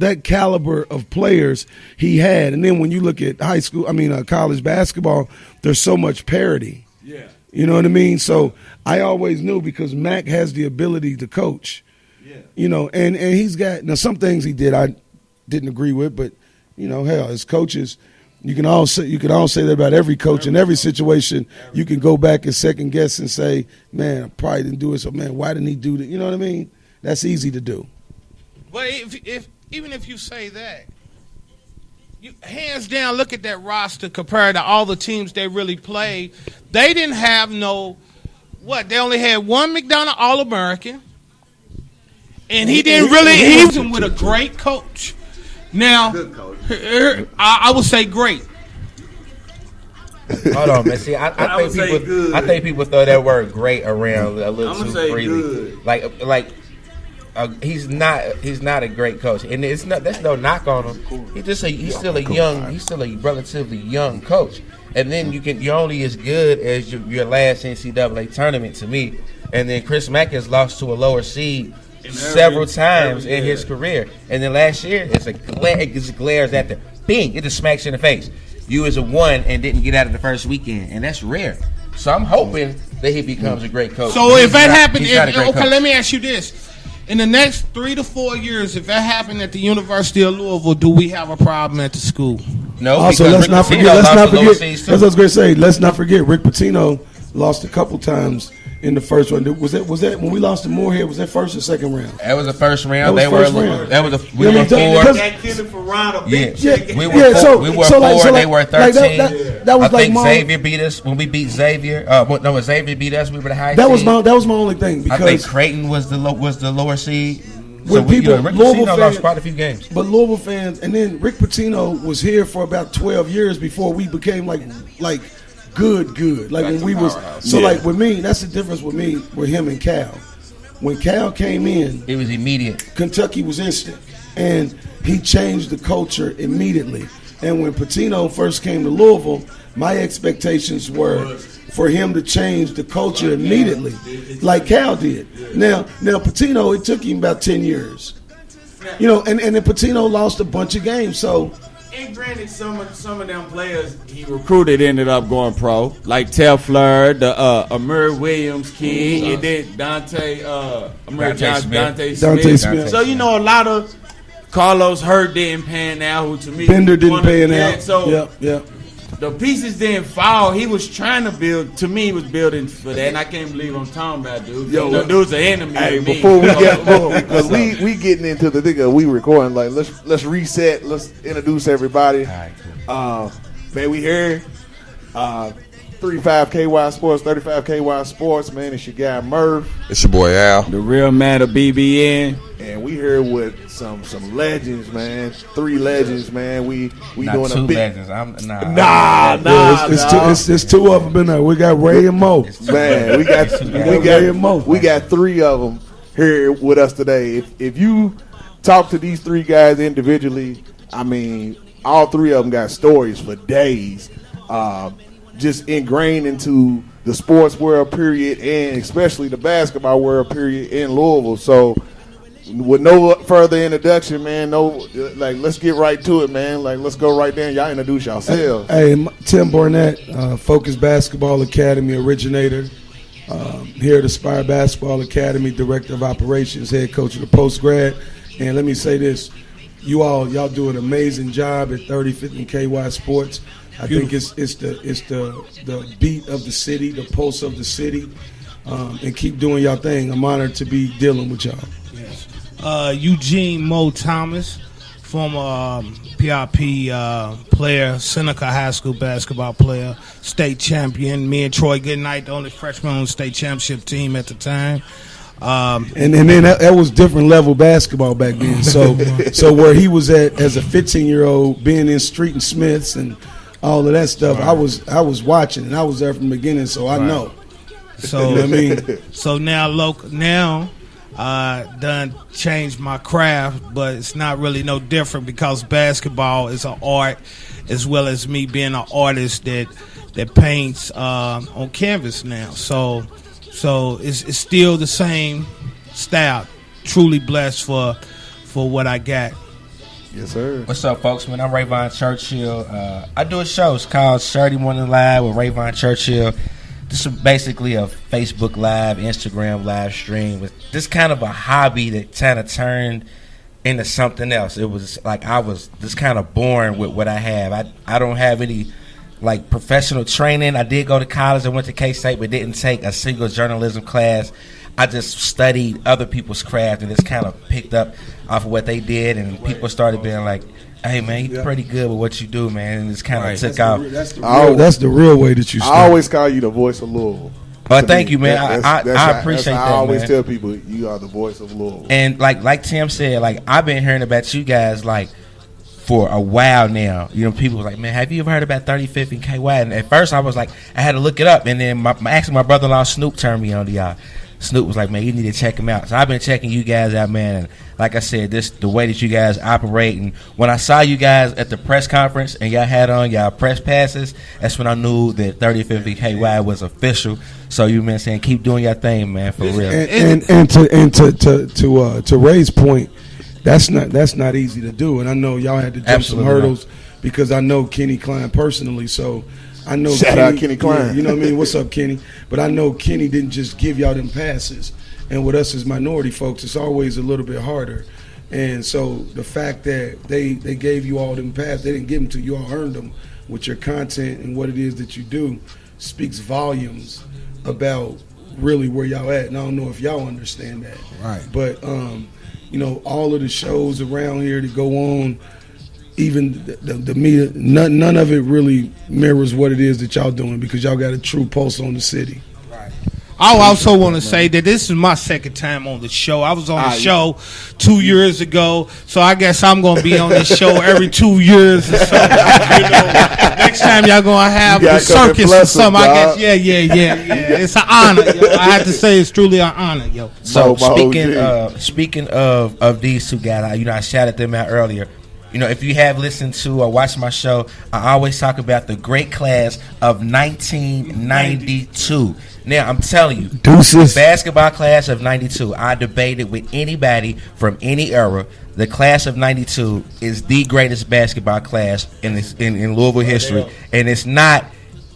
that caliber of players he had. And then when you look at college basketball, there's so much parity. Yeah. You know what I mean? So I always knew because Mac has the ability to coach. Yeah. You know, and he's got – now some things he did I didn't agree with, but, you know, hell, as coaches – you can all say that about every coach in every situation. You can go back and second guess and say, "Man, I probably didn't do it. So, man, why didn't he do that?" You know what I mean? That's easy to do. But even if you say that, you hands down look at that roster compared to all the teams they really played. They didn't have they only had one McDonald All-American, and he didn't really. He was with a great coach. Now, I would say great. Hold on, man. See, I think people throw that word "great" around a little too freely. Good. He's not a great coach, and that's no knock on him. He's still a relatively young coach. And then you're only as good as your last NCAA tournament to me. And then Chris Mack has lost to a lower seed several times in his career. And then last year, it just glares at the bing. It just smacks you in the face. You was a 1 and didn't get out of the first weekend, and that's rare. So I'm hoping that he becomes a great coach. So if that happens, let me ask you this. In the next 3 to 4 years, if that happened at the University of Louisville, do we have a problem at the school? No. Also, let's not forget. That's what I was going to say. Let's not forget. Rick Pitino lost a couple times in the first round. Was that when we lost to Moorhead? Was that first or second round? That was the first round. We were 4. We were 4. We were 4. They were 13. That was I think Xavier beat us when we beat Xavier. When Xavier beat us, we were the high seed. That was my only thing because I think Creighton was the lower seed. Rick Louisville fans lost quite a few games. But Louisville fans, and then Rick Pitino was here for about 12 years before we became like good. Like when we was like with me, that's the difference with me with him and Cal. When Cal came in, it was immediate. Kentucky was instant, and he changed the culture immediately. And when Pitino first came to Louisville, my expectations were for him to change the culture immediately, like Cal did. Now Pitino, it took him about 10 years, you know, and then Pitino lost a bunch of games, so. And granted, some of them players he recruited ended up going pro, like Telfleur, the Amir Williams kid, and then Dante Smith. So, you know, a lot of Carlos Hurt didn't pan out, who to me Bender didn't pan out. So the pieces didn't fall. He was trying to build. To me, he was building for that, and I can't believe I'm talking about dude. Dude's an enemy. Hey, before we get because we getting into the thing, we recording. Like let's reset. Let's introduce everybody. All right, cool. Man, we here. 35 KY Sports, 35 KY Sports. Man, it's your guy Murph. It's your boy Al. The real man of BBN. And we here with some legends, man. 3 legends, man. We not doing 2 a big legends. It's 2 of them in there. We got Ray and Mo. Man, we got 3 of them here with us today. If you talk to these 3 guys individually, I mean, all 3 of them got stories for days. Just ingrained into the sports world, period, and especially the basketball world, period, in Louisville. So, with no further introduction, man, let's get right to it, man. Like, let's go right there and y'all introduce yourselves. Hey, Tim Barnett, Focus Basketball Academy originator, here at Aspire Basketball Academy, Director of Operations, Head Coach of the Post Grad. And let me say this, y'all do an amazing job at 35th and KY Sports. I think it's the beat of the city, the pulse of the city, and keep doing y'all thing. I'm honored to be dealing with y'all. Yes. Eugene Mo Thomas, former PRP player, Seneca High School basketball player, state champion. Me and Troy Goodnight, the only freshman on the state championship team at the time. And then that was different level basketball back then. So where he was at as a 15-year-old, being in Street and Smiths and all of that stuff, right. I was watching, and I was there from the beginning, so I know. So you know what I mean? So now done changed my craft, but it's not really no different because basketball is an art, as well as me being an artist that paints on canvas now. So it's still the same style. Truly blessed for what I got. Yes, sir. What's up, folks? Man, I'm Ravon Churchill. I do a show. It's called Saturday Morning Live with Ravon Churchill. This is basically a Facebook Live, Instagram live stream with this kind of a hobby that kind of turned into something else. It was like I was just kind of born with what I have. I don't have any like professional training. I did go to college. I went to K-State, but didn't take a single journalism class. I just studied other people's craft and just kind of picked up off of what they did, and people started being like, "Hey man, you're pretty good with what you do, man," and it's kind of took off. That's the real way that you start. I always call you the voice of Louisville. Thank you, man. I appreciate that. I always man. tell people you are the voice of Louisville. And like Tim said, like I've been hearing about you guys like for a while now. You know, people was like, "Man, have you ever heard about 35th and KY?" And at first I was like, I had to look it up, and then actually my brother-in-law Snoop turned me on to y'all. Snoop was like, "Man, you need to check him out." So I've been checking you guys out, man. And like I said, this the way that you guys operate. And when I saw you guys at the press conference and y'all had on y'all press passes, that's when I knew that 35th KY was official. So you been saying, keep doing your thing, man, for real. And to Ray's point, that's not easy to do. And I know y'all had to jump some hurdles because I know Kenny Klein personally. So I know Shout out Kenny Klein. Yeah, you know what I mean? What's up, Kenny? But I know Kenny didn't just give y'all them passes. And with us as minority folks, it's always a little bit harder. And so the fact that they gave you all them passes, they didn't give them to you, all earned them with your content and what it is that you do, speaks volumes about really where y'all at. And I don't know if y'all understand that. Right. But, you know, all of the shows around here that go on, even the media, none of it really mirrors what it is that y'all doing because y'all got a true pulse on the city. Right. I also want to say that this is my second time on the show. I was on the show 2 years ago, so I guess I'm going to be on this show every 2 years or so. You know, next time y'all going to have the circus or something, I guess, yeah. It's an honor. Yo. I have to say it's truly an honor, yo. So speaking of these two guys, you know, I shouted them out earlier. You know, if you have listened to or watched my show, I always talk about the great class of 1992. Now, I'm telling you, the basketball class of 92, I debated with anybody from any era. The class of 92 is the greatest basketball class in Louisville history, and it's not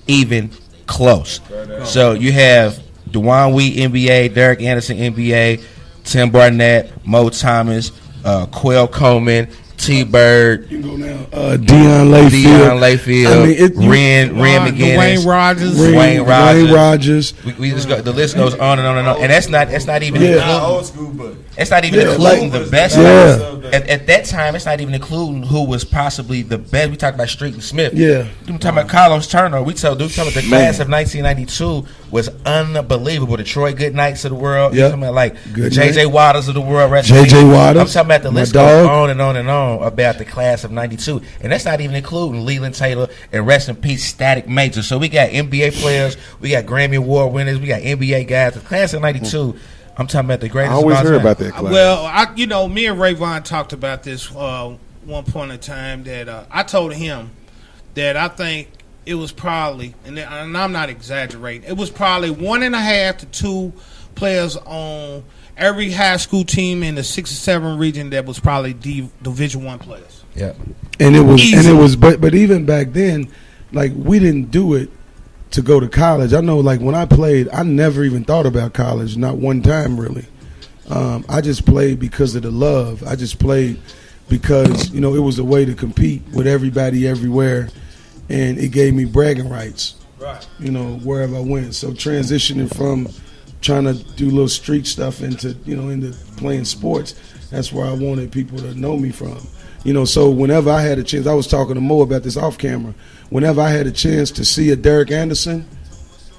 even close. So you have DeJuan Wheat, NBA, Derek Anderson, NBA, Tim Barnett, Mo Thomas, Quell Coleman, T-Bird, You can go now. Dion Layfield. I mean, Ren McGinnis, Wayne Rogers. We just go, the list goes on and on and on, and that's not even including old school, but it's not even including the best. At that time, it's not even including who was possibly the best. We talked about Street and Smith. Yeah, we talking about Carlos Turner. We talking about the class of 1992 was unbelievable. The Troy Goodnights of the world. Yep. Talking about like the J.J. Waters of the world. J.J. Waters. I'm talking about the list goes on and on and on about the class of 92, and that's not even including Leland Taylor and rest in peace Static Major. So we got NBA players, we got Grammy Award winners, we got NBA guys. The class of 92, I'm talking about the greatest. I always heard about that class. Well, me and Ravon talked about this one point in time that I told him that I think it was probably, and I'm not exaggerating, it was probably 1.5 to 2 players on every high school team in the 6 or 7 region that was probably Division I players. Yeah, and it was, but even back then, like we didn't do it to go to college. I know, like when I played, I never even thought about college, not one time really. I just played because of the love. I just played because it was a way to compete with everybody everywhere, and it gave me bragging rights. Right. Wherever I went. So transitioning from trying to do little street stuff into playing sports, that's where I wanted people to know me from. So whenever I had a chance, I was talking to Mo about this off camera. Whenever I had a chance to see a Derek Anderson,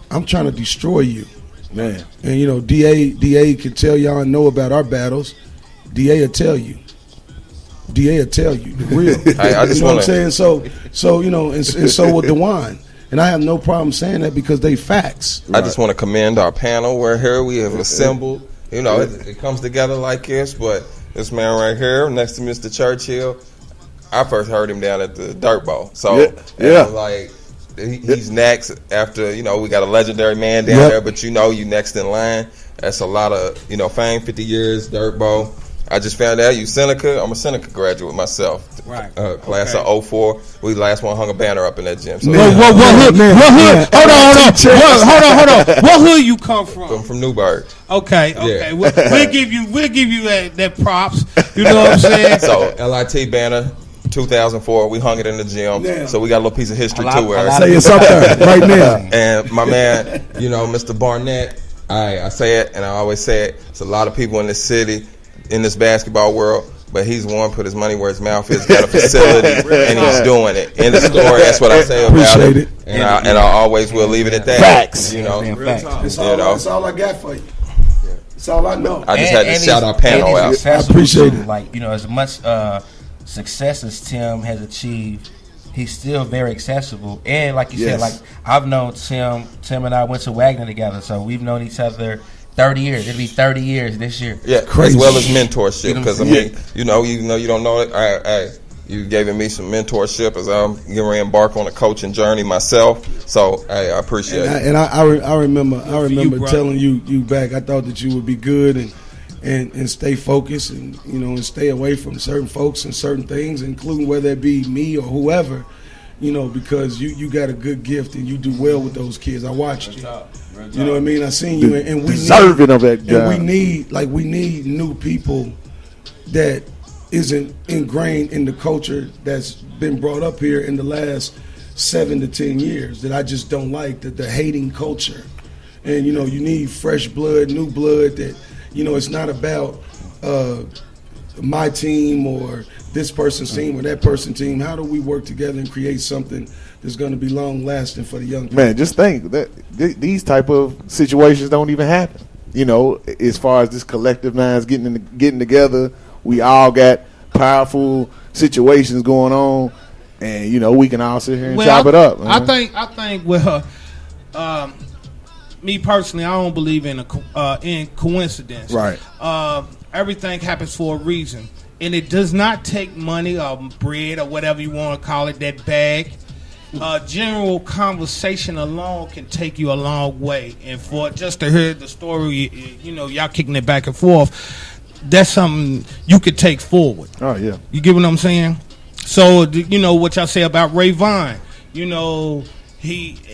I'm trying to destroy you, man. And Da can tell y'all and know about our battles. Da will tell you. Da will tell you the real. I just what I'm saying. So and so with DeJuan. And I have no problem saying that because they facts. I just want to commend our panel. We're here. We have assembled. It comes together like this. But this man right here, next to Mr. Churchill, I first heard him down at the Dirt Bowl. So he's next after. We got a legendary man down there. But you next in line. That's a lot of fame. 50 years Dirt Bowl. I just found out you Seneca. I'm a Seneca graduate myself. Right. Class of 04. We last one hung a banner up in that gym. So What hood? Hold on. What hood you come from? I'm from Newburgh. Okay. Yeah. We'll give you that props. You know what I'm saying? So LIT banner, 2004. We hung it in the gym. Yeah. So we got a little piece of history too. Say it's up there right now. And my man, Mr. Barnett, I say it and I always say it. It's a lot of people in this city, in this basketball world, but he's the one put his money where his mouth is. Got a facility and he's doing it. In the story, that's what I say about it. And I always will leave it at that. Facts. It's all I got for you. That's all I know. I just had to shout our panel out. I appreciate it. Like, as much success as Tim has achieved, he's still very accessible. And like you said, like I've known Tim. Tim and I went to Wagner together, so we've known each other 30 years. It'll be 30 years this year. Yeah, crazy. As well as mentorship, because you don't know it. You giving me some mentorship as I'm getting ready to embark on a coaching journey myself. So I appreciate it. And I remember telling you back. I thought that you would be good and stay focused and and stay away from certain folks and certain things, including whether it be me or whoever, because you got a good gift and you do well with those kids. I watched you. You know what I mean? I seen you, and we deserving of that job. And we need new people that isn't ingrained in the culture that's been brought up here in the last 7 to 10 years that I just don't like, the hating culture. And you need fresh blood, new blood that it's not about my team or this person's team or that person's team. How do we work together and create something that's going to be long lasting for the young people? Man, just think that these type of situations don't even happen. As far as this collective minds getting together, we all got powerful situations going on, and we can all sit here and chop it up. I think. Me personally, I don't believe in coincidence. Right. Everything happens for a reason, and it does not take money or bread or whatever you want to call it, that bag. General conversation alone can take you a long way, and for just to hear the story, y'all kicking it back and forth, that's something you could take forward. Oh yeah, you get what I'm saying? So what y'all say about Ravon,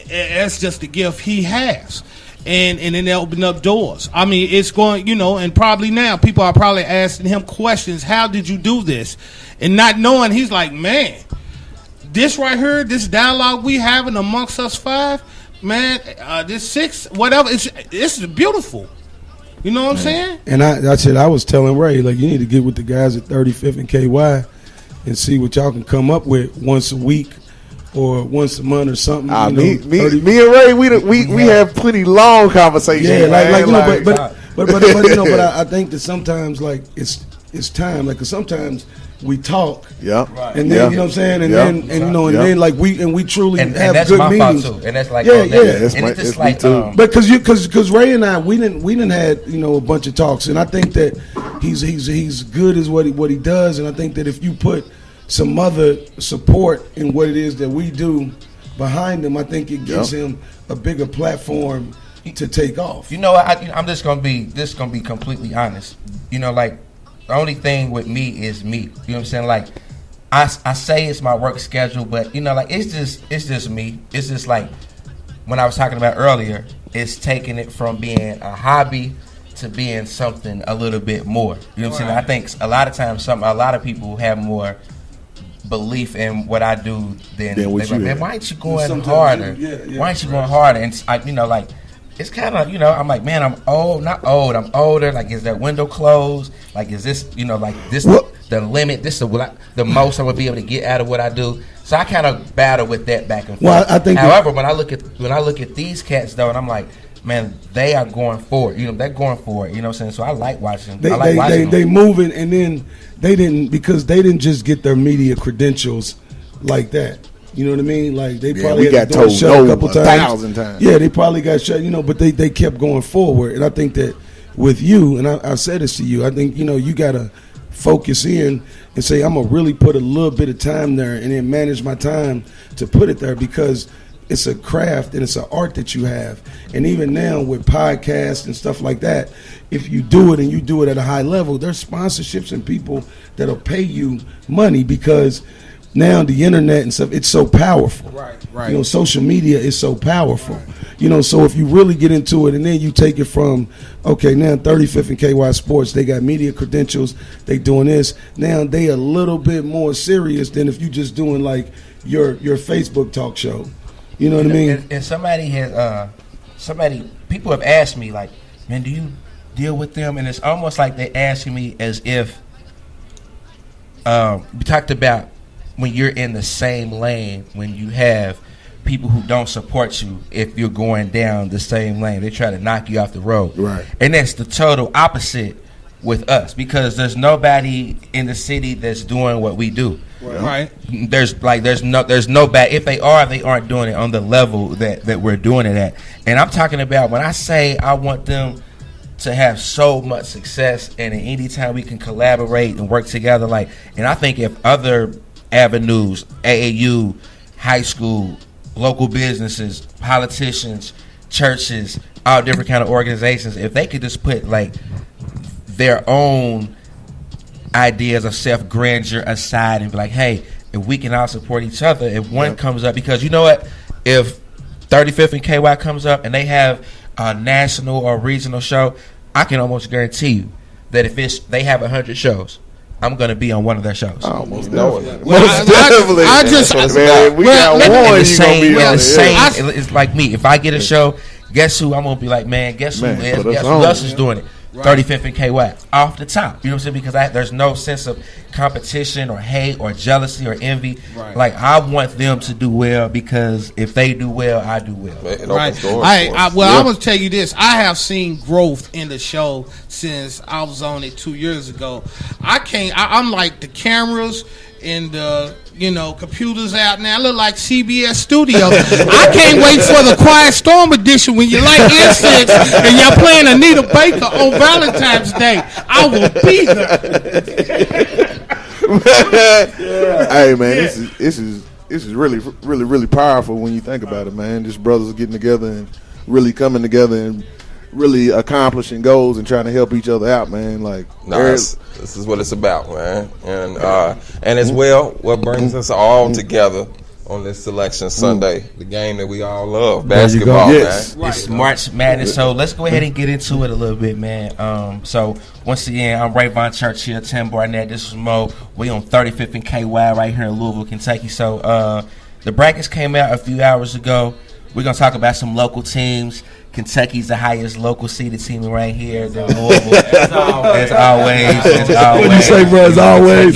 that's just the gift he has. And then they open up doors. I mean, it's going, and probably now people are probably asking him questions. How did you do this? And not knowing, he's like, man, this right here, this dialogue we having amongst us five, man, this six, whatever, it's beautiful. You know what I'm saying? And I was telling Ray, like, you need to get with the guys at 35th and KY and see what y'all can come up with once a week or once a month or something. Me and Ray, we have plenty long conversations. Yeah, but I think that sometimes it's time. Like, 'cause sometimes we talk. Yeah. Right. And then you know what I'm saying, and then like we truly have that's good my meetings. Fault too. And that's like That's like too. But because Ray and I we didn't had a bunch of talks, and I think that he's good as what he does, and I think that if you put some other support in what it is that we do behind him, I think it gives him a bigger platform to take off. I'm just gonna be completely honest. Like, the only thing with me is me. You know what I'm saying? Like, I say it's my work schedule, but it's just me. It's just like when I was talking about earlier, it's taking it from being a hobby to being something a little bit more. You know what I'm saying? I think a lot of times a lot of people have more belief in what I do than what you man, why ain't you going harder? Why ain't you going harder? And like, it's kind of, I'm like, man, I'm old, not old, I'm older. Like, is that window closed? Like, is this, like, this the limit? This is the most I would be able to get out of what I do. So I kind of battle with that back and forth. Well, I think. However, when I look at these cats though, and I'm like, man, they are going for it. They're going for it. You know what I'm saying? So I like watching. They moving, and then they didn't just get their media credentials like that. You know what I mean? Like, they probably got told shut a couple times. 1,000 times. Yeah, they probably got shut. But they kept going forward, and I think that with you, and I said this to you, I think you gotta focus in and say, I'm gonna really put a little bit of time there, and then manage my time to put it there, because it's a craft and it's an art that you have. And even now with podcasts and stuff like that, if you do it and you do it at a high level, there's sponsorships and people that'll pay you money because now the internet and stuff, it's so powerful. Right. You know, social media is so powerful. You know, so if you really get into it and then you take it from, okay, now 35th and KY Sports, they got media credentials, they doing this. Now they a little bit more serious than if you just doing like your Facebook talk show. You know what I mean? And somebody has, people have asked me, like, man, do you deal with them? And it's almost like they're asking me as if, we talked about when you're in the same lane, when you have people who don't support you if you're going down the same lane. They try to knock you off the road. Right. And that's the total opposite with us because there's nobody in the city that's doing what we do. Right. There's no bad. If they are, they aren't doing it on the level that we're doing it at. And I'm talking about when I say I want them to have so much success, and anytime we can collaborate and work together, like, and I think if other avenues, AAU, high school, local businesses, politicians, churches, all different kind of organizations, if they could just put like their own ideas of self-grandeur aside and be like, hey, if we can all support each other, if one comes up, because you know what, if 35th and KY comes up and they have a national or regional show, I can almost guarantee you that if they have 100 shows, I'm going to be on one of their shows. Almost definitely. We got one. It's like me. If I get a show, guess who I'm going to be like, man, guess who else is doing it? 35th and KY off the top. You know what I'm saying? Because there's no sense of competition or hate or jealousy or envy. Right. Like, I want them to do well because if they do well, I do well. Right. I'm going to tell you this. I have seen growth in the show since I was on it 2 years ago. I'm like the cameras and the computers out now. I look like CBS Studios. I can't wait for the Quiet Storm edition when you light incense and you're playing Anita Baker on Valentine's Day. I will be there. Hey man, this is really powerful when you think about it, man. Just brothers getting together and really coming together and really accomplishing goals and trying to help each other out, man. Like, this is what it's about, man. And as well, what brings us all together on this Selection Sunday, the game that we all love, basketball, yes. man. It's March Madness, so let's go ahead and get into it a little bit, man. So once again, I'm Ravon Churchill, Tim Barnett. This is Mo. We on 35th and KY right here in Louisville, Kentucky. So the brackets came out a few hours ago. We're gonna talk about some local teams. Kentucky's the highest local seeded team right here. They're Louisville. As always. What you say, bro? As always.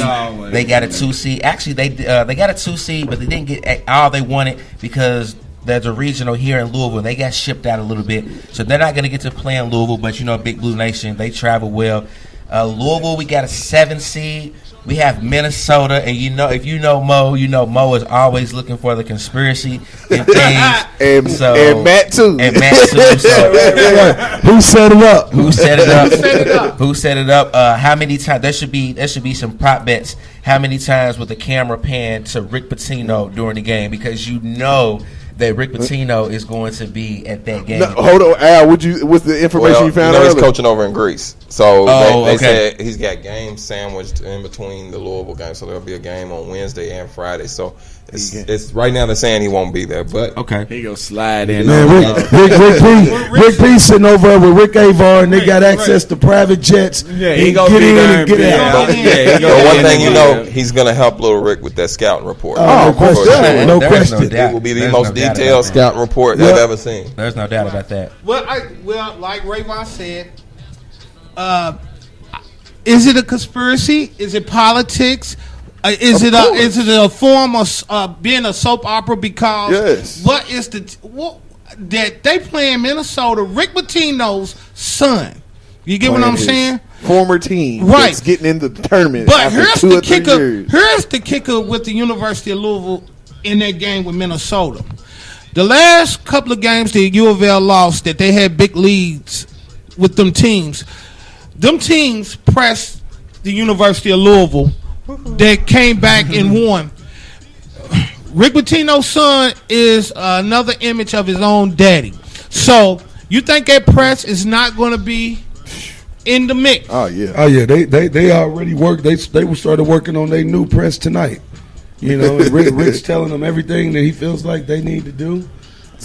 They got a 2 seed. Actually, they got a 2 seed, but they didn't get all they wanted because there's a regional here in Louisville. They got shipped out a little bit, so they're not going to get to play in Louisville. But Big Blue Nation, they travel well. Louisville, we got a 7 seed. We have Minnesota, and if you know Mo is always looking for the conspiracy and things. and Matt too. So, Who set it up? Who set it up? How many times? There should be some prop bets. How many times with the camera pan to Rick Pitino during the game? Because that Rick Pitino is going to be at that game. No, hold on, Al. What's the information you found out? He's coaching over in Greece, so they said he's got games sandwiched in between the Louisville games. So there'll be a game on Wednesday and Friday. So it's right now they're saying he won't be there, but he gonna slide in. Man, Rick P sitting over with Rick Avar, and they got access to private jets. Yeah, he gonna get in and get out. But one thing he's gonna help Little Rick with that scouting report. No question. No question. It will be the most detailed scouting report I've ever seen. There's no doubt about that. Well, like Ravon said, is it a conspiracy? Is it politics? Is it a form of being a soap opera? Because what is that they play in Minnesota? Rick Pitino's son. You get what I'm saying? Former team, right? That's getting into the tournament. But here's the kicker. Years. Here's the kicker with the University of Louisville in that game with Minnesota. The last couple of games that U of L lost, that they had big leads with them teams. Them teams pressed the University of Louisville. They came back and won. Rick Pitino's son is another image of his own daddy. So you think that press is not going to be in the mix? Oh yeah. They already worked. They started working on their new press tonight. You know, and Rick's telling them everything that he feels like they need to do.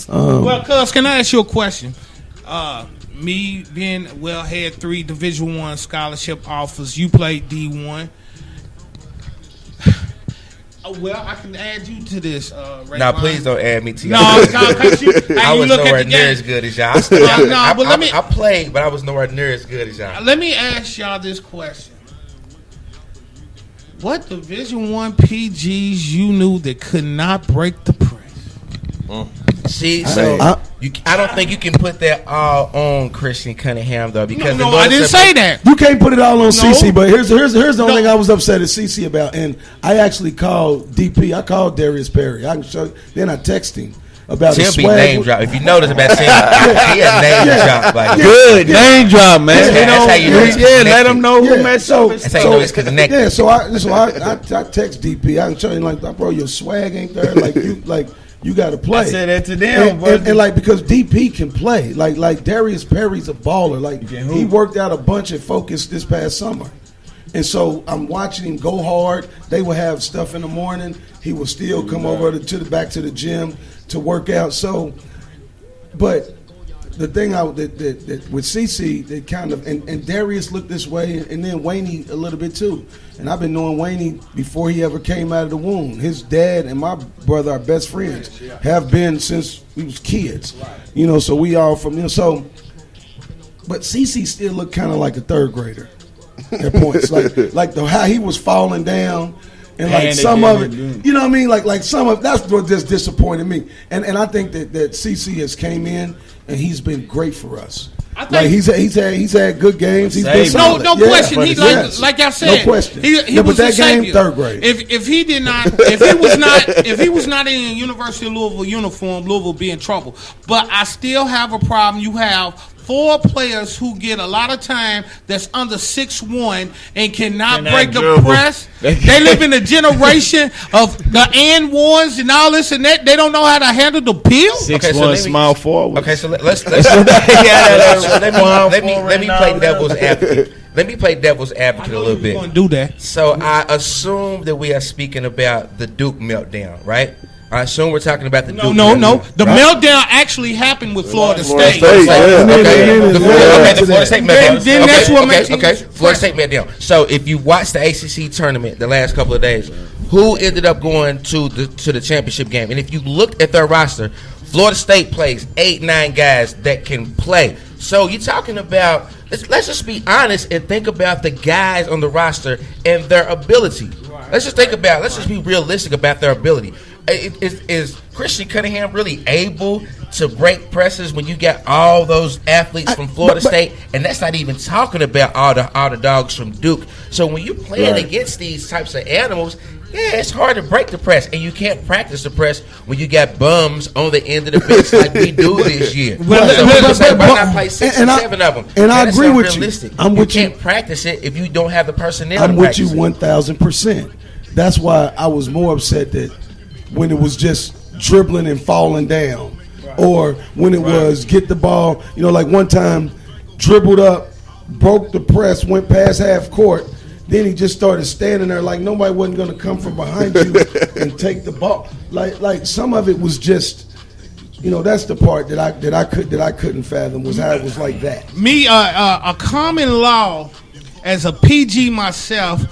Well, cuz, can I ask you a question? Me being had 3 Division I scholarship offers. You played D1. Well, I can add you to this. No, please don't add me to you. No, because I was nowhere near as good as y'all. I played, but I was nowhere near as good as y'all. Let me ask y'all this question. What Division I PGs you knew that could not break the press? See, so I don't think you can put that all on Christian Cunningham though, because no, I didn't say that. You can't put it all on CC, but here's the only thing I was upset at CC about, and I actually called DP. I called Darius Perry. I can show. Then I texted him about his swag. Name drop. If you notice about Tim, he a name drop. Like, Good name drop, man. That's how you know he's connected. Let them know who messed up. That's how you know he's connected. Yeah, so I text DP. I can show him like, bro, your swag ain't there. Like you got to play. I said that to them, and like because DP can play. Like Darius Perry's a baller. Like he worked out a bunch of focus this past summer. And so I'm watching him go hard. They will have stuff in the morning. He will still come over back to the gym to work out. So, but the thing that with CC, they kind of and Darius looked this way, and then Wayne a little bit too. And I've been knowing Wayne before he ever came out of the womb. His dad and my brother are best friends, have been since we was kids. You know, so we all from so. But CC still looked kind of like a third grader at points, like how he was falling down. And like some of it, you know what I mean? Like some of that's what just disappointed me. And I think that CC has came in and he's been great for us. Like he's had good games. He's been solid. No question. He like I said, no question. He was that the game savior. third grade. If he was not in a University of Louisville uniform, Louisville would be in trouble. But I still have a problem. You have 4 players who get a lot of time that's under 6'1" and cannot break the press. They live in a generation of the and ones and all this and that. They don't know how to handle the peel. 6'1" small forward. Okay, so let's let me play devil's advocate. Let me play devil's advocate a little bit. Going to do that. So I assume that we are speaking about the Duke meltdown, right? I assume we're talking about the Duke meltdown. No. The meltdown actually happened with Florida State. The Florida State meltdown. Then that's what makes Florida State meltdown. So if you watch the ACC tournament the last couple of days, who ended up going to the championship game? And if you looked at their roster, Florida State plays 8-9 guys that can play. So you're talking about, let's just be honest and think about the guys on the roster and their ability. Let's just be realistic about their ability. Is Christian Cunningham really able to break presses when you got all those athletes from Florida State? And that's not even talking about all the dogs from Duke. So when you're playing against these types of animals, it's hard to break the press, and you can't practice the press when you got bums on the end of the bench like we do this year. Why not play 6 or 7 of them? And I agree with you. You can't practice it if you don't have the personnel. I'm with you 1,000%. That's why I was more upset that when it was just dribbling and falling down, or when it was get the ball, like one time dribbled up, broke the press, went past half court. Then he just started standing there like nobody wasn't going to come from behind you and take the ball. Like some of it was just, that's the part that I couldn't fathom was how it was like that. Me, a common law as a PG myself.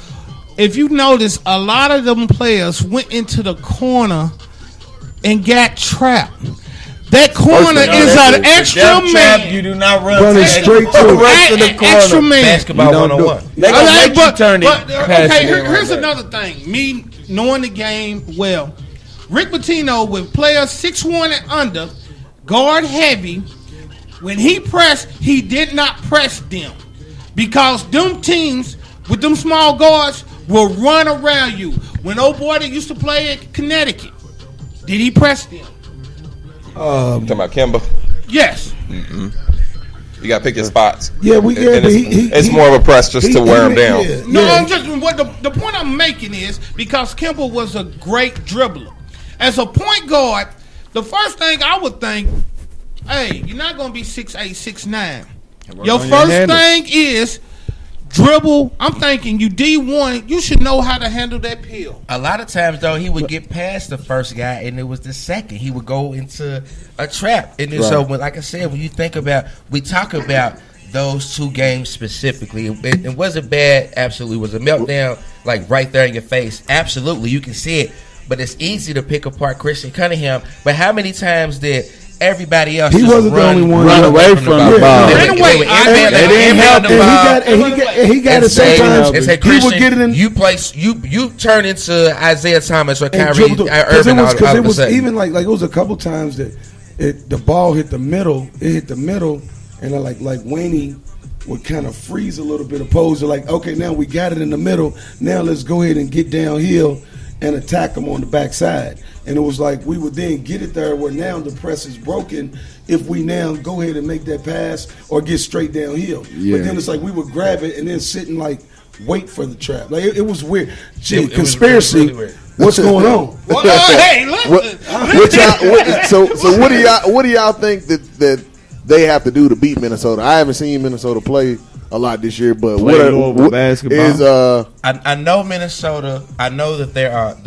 If you notice, a lot of them players went into the corner and got trapped. That corner is an extra man. You do not run straight to the rest of the corner. Extra man. Basketball 101. They gonna make you turn it. Okay, here's another thing. Me knowing the game well, Rick Pitino with players 6'1" and under, guard heavy. When he pressed, he did not press them because them teams with them small guards will run around you. When old boy that used to play at Connecticut, did he press them? Talking about Kemba? Yes. Mm-mm. You got to pick your spots. Yeah, it's more of a press just to wear him down. No, I'm just the point I'm making is because Kemba was a great dribbler. as a point guard, the first thing I would think, hey, you're not going to be 6'8", 6'9". Your first thing is dribble. I'm thinking you D1, you should know how to handle that pill. A lot of times, though, he would get past the first guy, and it was the second. He would go into a trap. And then, so, like I said, when you think about, we talk about those two games specifically, it wasn't bad, absolutely. It was a meltdown, like right there in your face. Absolutely, you can see it. But it's easy to pick apart Christian Cunningham. But how many times did everybody else he wasn't the only one run away from the ball? They didn't help him. And he got it sometimes. He would get it in. You turn into Isaiah Thomas or Kyrie Irving. Because it was even like it was a couple times that the ball hit the middle. It hit the middle, and like Wayne would kind of freeze a little bit, opposed to like, okay, now we got it in the middle. Now let's go ahead and get downhill and attack them on the backside. And it was like we would then get it there where now the press is broken if we now go ahead and make that pass or get straight downhill. Yeah. But then it's like we would grab it and then sit and like wait for the trap. Like it was weird. Gee, conspiracy. Really weird. What's going on? Hey, listen. So what do y'all think that they have to do to beat Minnesota? I haven't seen Minnesota play a lot this year, but what basketball is I know Minnesota. I know that they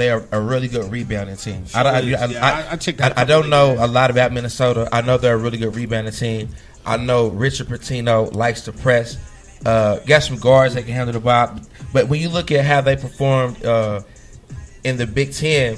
are a really good rebounding team. I don't know a lot about Minnesota. I know they're a really good rebounding team. I know Richard Pitino likes to press. Got some guards that can handle the ball. But when you look at how they performed in the Big Ten,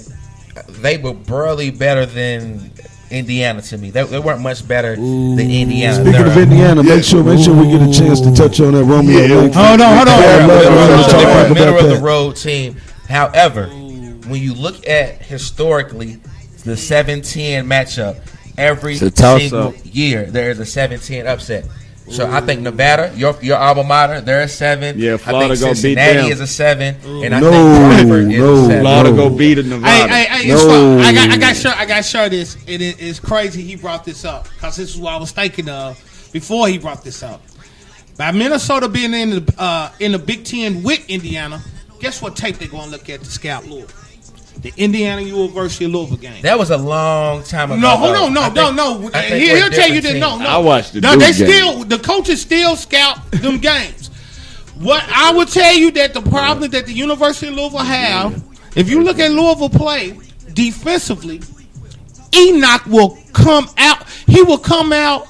they were barely better than Indiana to me. They weren't much better than Indiana. Speaking of Indiana, make sure we get a chance to touch on that Romeo. Hold on. They were a middle of the road team. However, when you look at historically the 7-10 matchup, every single year there is a 7-10 upset. So I think Nevada, your alma mater, they're a 7. Yeah, Florida I think go beat Cincinnati them. is a 7, and I think Crawford is a 7. Florida go beat Nevada. I got to share this. It is crazy he brought this up because this is what I was thinking of before he brought this up. By Minnesota being in the Big Ten with Indiana, guess what tape they're going to look at to scout Louisville? The Indiana University of Louisville game. That was a long time ago. No. He'll tell you that. No. I watched the the coaches still scout them games. What I would tell you that the problem that the University of Louisville have, if you look at Louisville play defensively, Enoch will come out. He will come out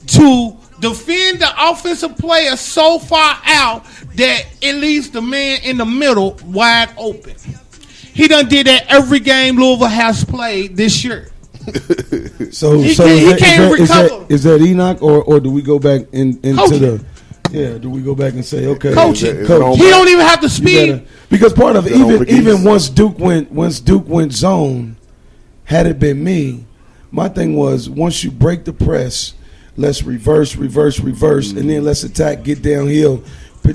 to defend the offensive player so far out that it leaves the man in the middle wide open. He done did that every game Louisville has played this year. So he can't recover. Is that Enoch or do we go back into the? Yeah, do we go back and say okay? Coach. He don't even have to speed because part of even once Duke went zone, had it been me, my thing was once you break the press, let's reverse, and then let's attack, get downhill.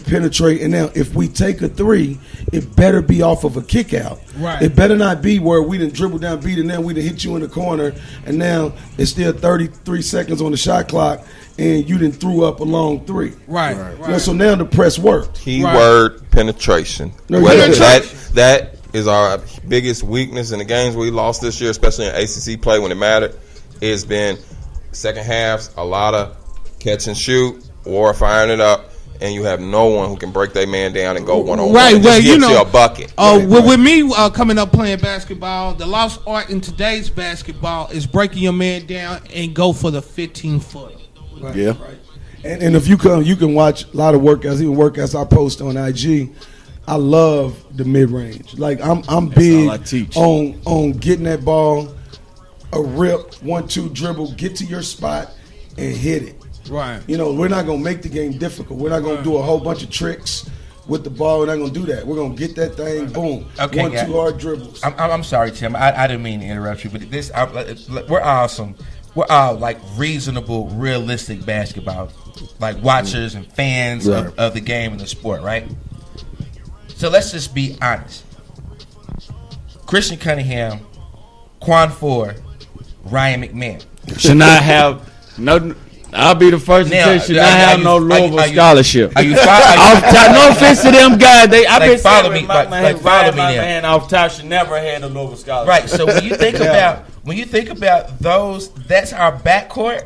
Penetrate, and now if we take a 3, it better be off of a kick out. Right. It better not be where we didn't dribble down, beat, and now we done hit you in the corner, and now it's still 33 seconds on the shot clock, and you done threw up a long 3. Right. Now, so now the press worked. Keyword penetration. That is our biggest weakness in the games we lost this year, especially in ACC play when it mattered. It's been second halves, a lot of catch and shoot or firing it up. And you have no one who can break their man down and go one-on-one. Right, well, you know, a bucket. With me coming up playing basketball, the lost art in today's basketball is breaking your man down and go for the 15-footer. Right, yeah. Right. And if you come, you can watch a lot of workouts, even workouts I post on IG. I love the mid-range. Like I'm big on getting that ball, a rip, 1-2 dribble, get to your spot and hit it. Right. You know, we're not going to make the game difficult. We're not going to do a whole bunch of tricks with the ball. We're not going to do that. We're going to get that thing, boom. Okay, 1-2 hard dribbles. I'm sorry, Tim. I didn't mean to interrupt you, but we're awesome. We're all like reasonable, realistic basketball, like watchers and fans of the game and the sport, right? So let's just be honest. Christian Cunningham, Quan Ford, Ryan McMahon should not have no. I'll be the first to Now, tell you should are not have you- no are you- Louisville are you- scholarship. Are you Off top, no offense to them guys. I've been follow saying me, my like follow me my now. man off top should never have had a Louisville scholarship. Right. So when you think about those, that's our backcourt.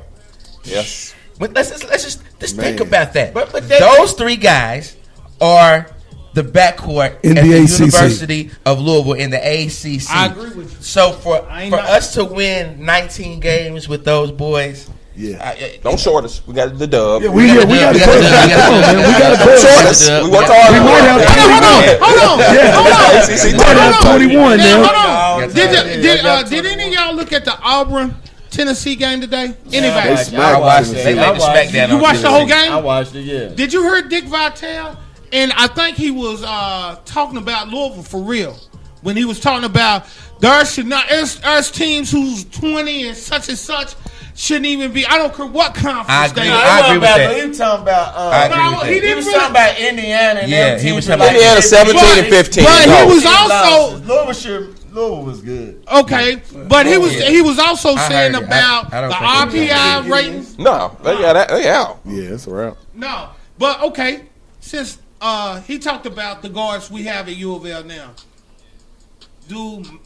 Yes. But let's just think Man. about that. But Those three guys are the backcourt In at the the ACC. University of Louisville in the ACC. I agree with you. So for I ain't for not- us to win 19 games with those boys, Yeah. Don't short us. We got the dub. Yeah, we got to we put got it. Don't short us. We worked hard. We might have Hold on. ACC might have title. 21 Now, now. hold on. Yeah, Did any of y'all look at the Auburn Tennessee game today? They Anybody? smacked I watched Tennessee. it. They laid the smack down. You on watched the whole Tennessee. game? I watched it. Yeah. Did you hear Dick Vitale? And I think he was talking about Louisville for real when he was talking about there should not us teams who's 20 and such shouldn't even be. I don't care what conference I agree. they I are. agree with that. He was talking about. I agree No, with he that. didn't He was really- talking about Indiana. And Yeah, them he teams was were talking about Indiana 17 and 15. But he No. was also Louisville was good. okay. But he was also I saying heard it. about I don't the think he RPI was. ratings. No, they out. Yeah, that's a wrap. No, but okay. Since he talked about the guards we have at U of L now,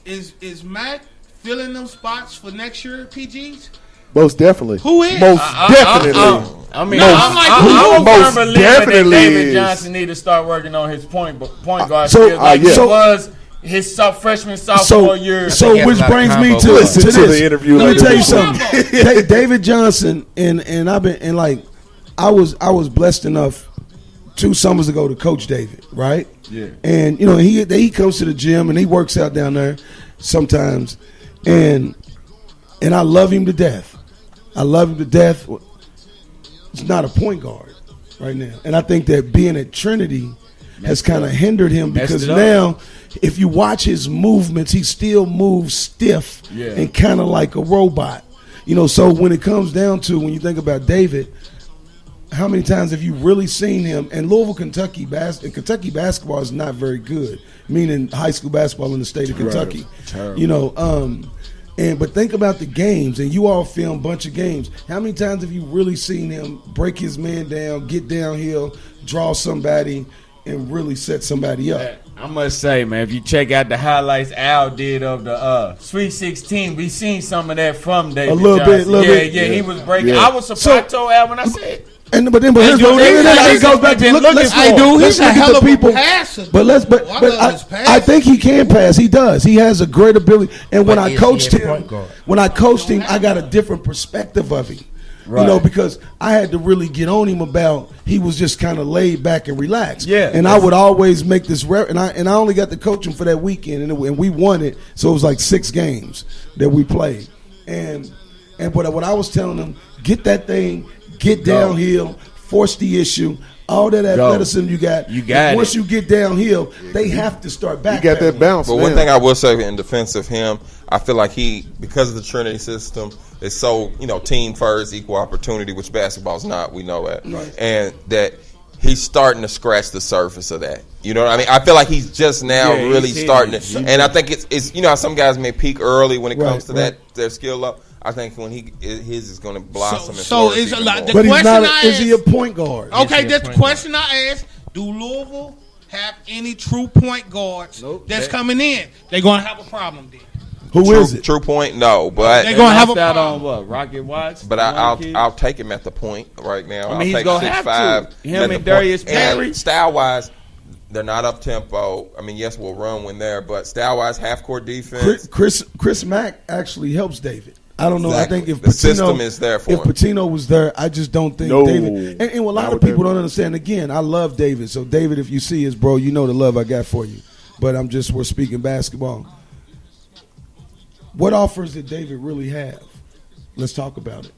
is Mac filling them spots for next year at PGs? Most definitely. Who is? Most definitely. I mean, Most- I'm like, I'm a most firm believer that definitely David is. Johnson need to start working on his point guard so, skills like yeah. he So- was his sophomore year. So He has which a lot of brings me combo. to Listen to this. the interview Let me later. tell you something. David Johnson and I've been and like I was blessed enough 2 summers ago to coach David, right? Yeah. And you know he comes to the gym and he works out down there sometimes, and I love him to death. I love him to death. He's not a point guard right now, and I think that being at Trinity has kind of hindered him because it up. now, if you watch his movements, he still moves stiff and kind of like a robot. You know, so when it comes down to when you think about David, how many times have you really seen him? And Louisville, Kentucky basketball is not very good, meaning high school basketball in the state of Kentucky. Terrible. You know, but think about the games, and you all film a bunch of games. How many times have you really seen him break his man down, get downhill, draw somebody, and really set somebody up? I must say, man, if you check out the highlights Al did of the Sweet 16, we seen some of that from David A little bit, Johnson. little yeah, bit. Yeah, he was breaking. Yeah. I was surprised. I told Al when I said, But here's what it goes back to. Let's Hey, dude, let's he's a look at hell the of a people. passer. But I love his pass. I think he can pass. He does. He has a great ability. And when But I is he coached a him, point guard? I got a different perspective of him. You know, because I had to really get on him about he was just kind of laid back and relaxed. Yeah. And I would always make this and I only got to coach him for that weekend, and we won it. So it was like 6 games that we played. And but what I was telling him, get that thing, get downhill, force the issue. All that athleticism you got. Once you get downhill, they have to start back. You got that bounce. But one thing I will say in defense of him, I feel like because of the Trinity system, is so, team first, equal opportunity, which basketball's not. We know that. Right. And that he's starting to scratch the surface of that. You know what I mean? I feel like he's just now really starting to. And I think it's how some guys may peak early when it comes to their skill up. I think when his is going to blossom. So is a lot. But he's not. Is he a point guard? Okay, that's the question I asked. Do Louisville have any true point guards that's coming in? They're going to have a problem then. Who is it? True point, no, but They're going to have a that problem. on what? Rocket Watts? But I'll take him at the point right now. I mean, he's I'll gonna take have 6'5" to. Him at the and Darius point. Perry. And style wise, they're not up tempo. I mean, yes, we'll run when there, but style wise, half court defense. Chris Mack actually helps David. I don't know. Exactly. I think if The system is there for if him. Patino was there, I just don't think No. David. And a lot Not of with people David. don't understand. Again, I love David. So David, if you see us, bro, you know the love I got for you. But we're speaking basketball. What offers did David really have? Let's talk about it.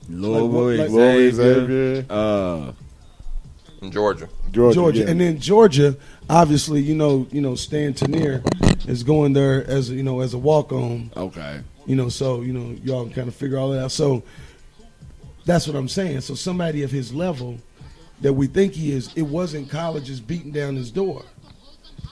Louisville, Xavier. In Georgia. Georgia, yeah. and then Georgia, obviously, Stan Tenier is going there as a walk-on. Okay. So y'all can kind of figure all that out. So that's what I'm saying. So somebody of his level that we think he is, it wasn't colleges beating down his door.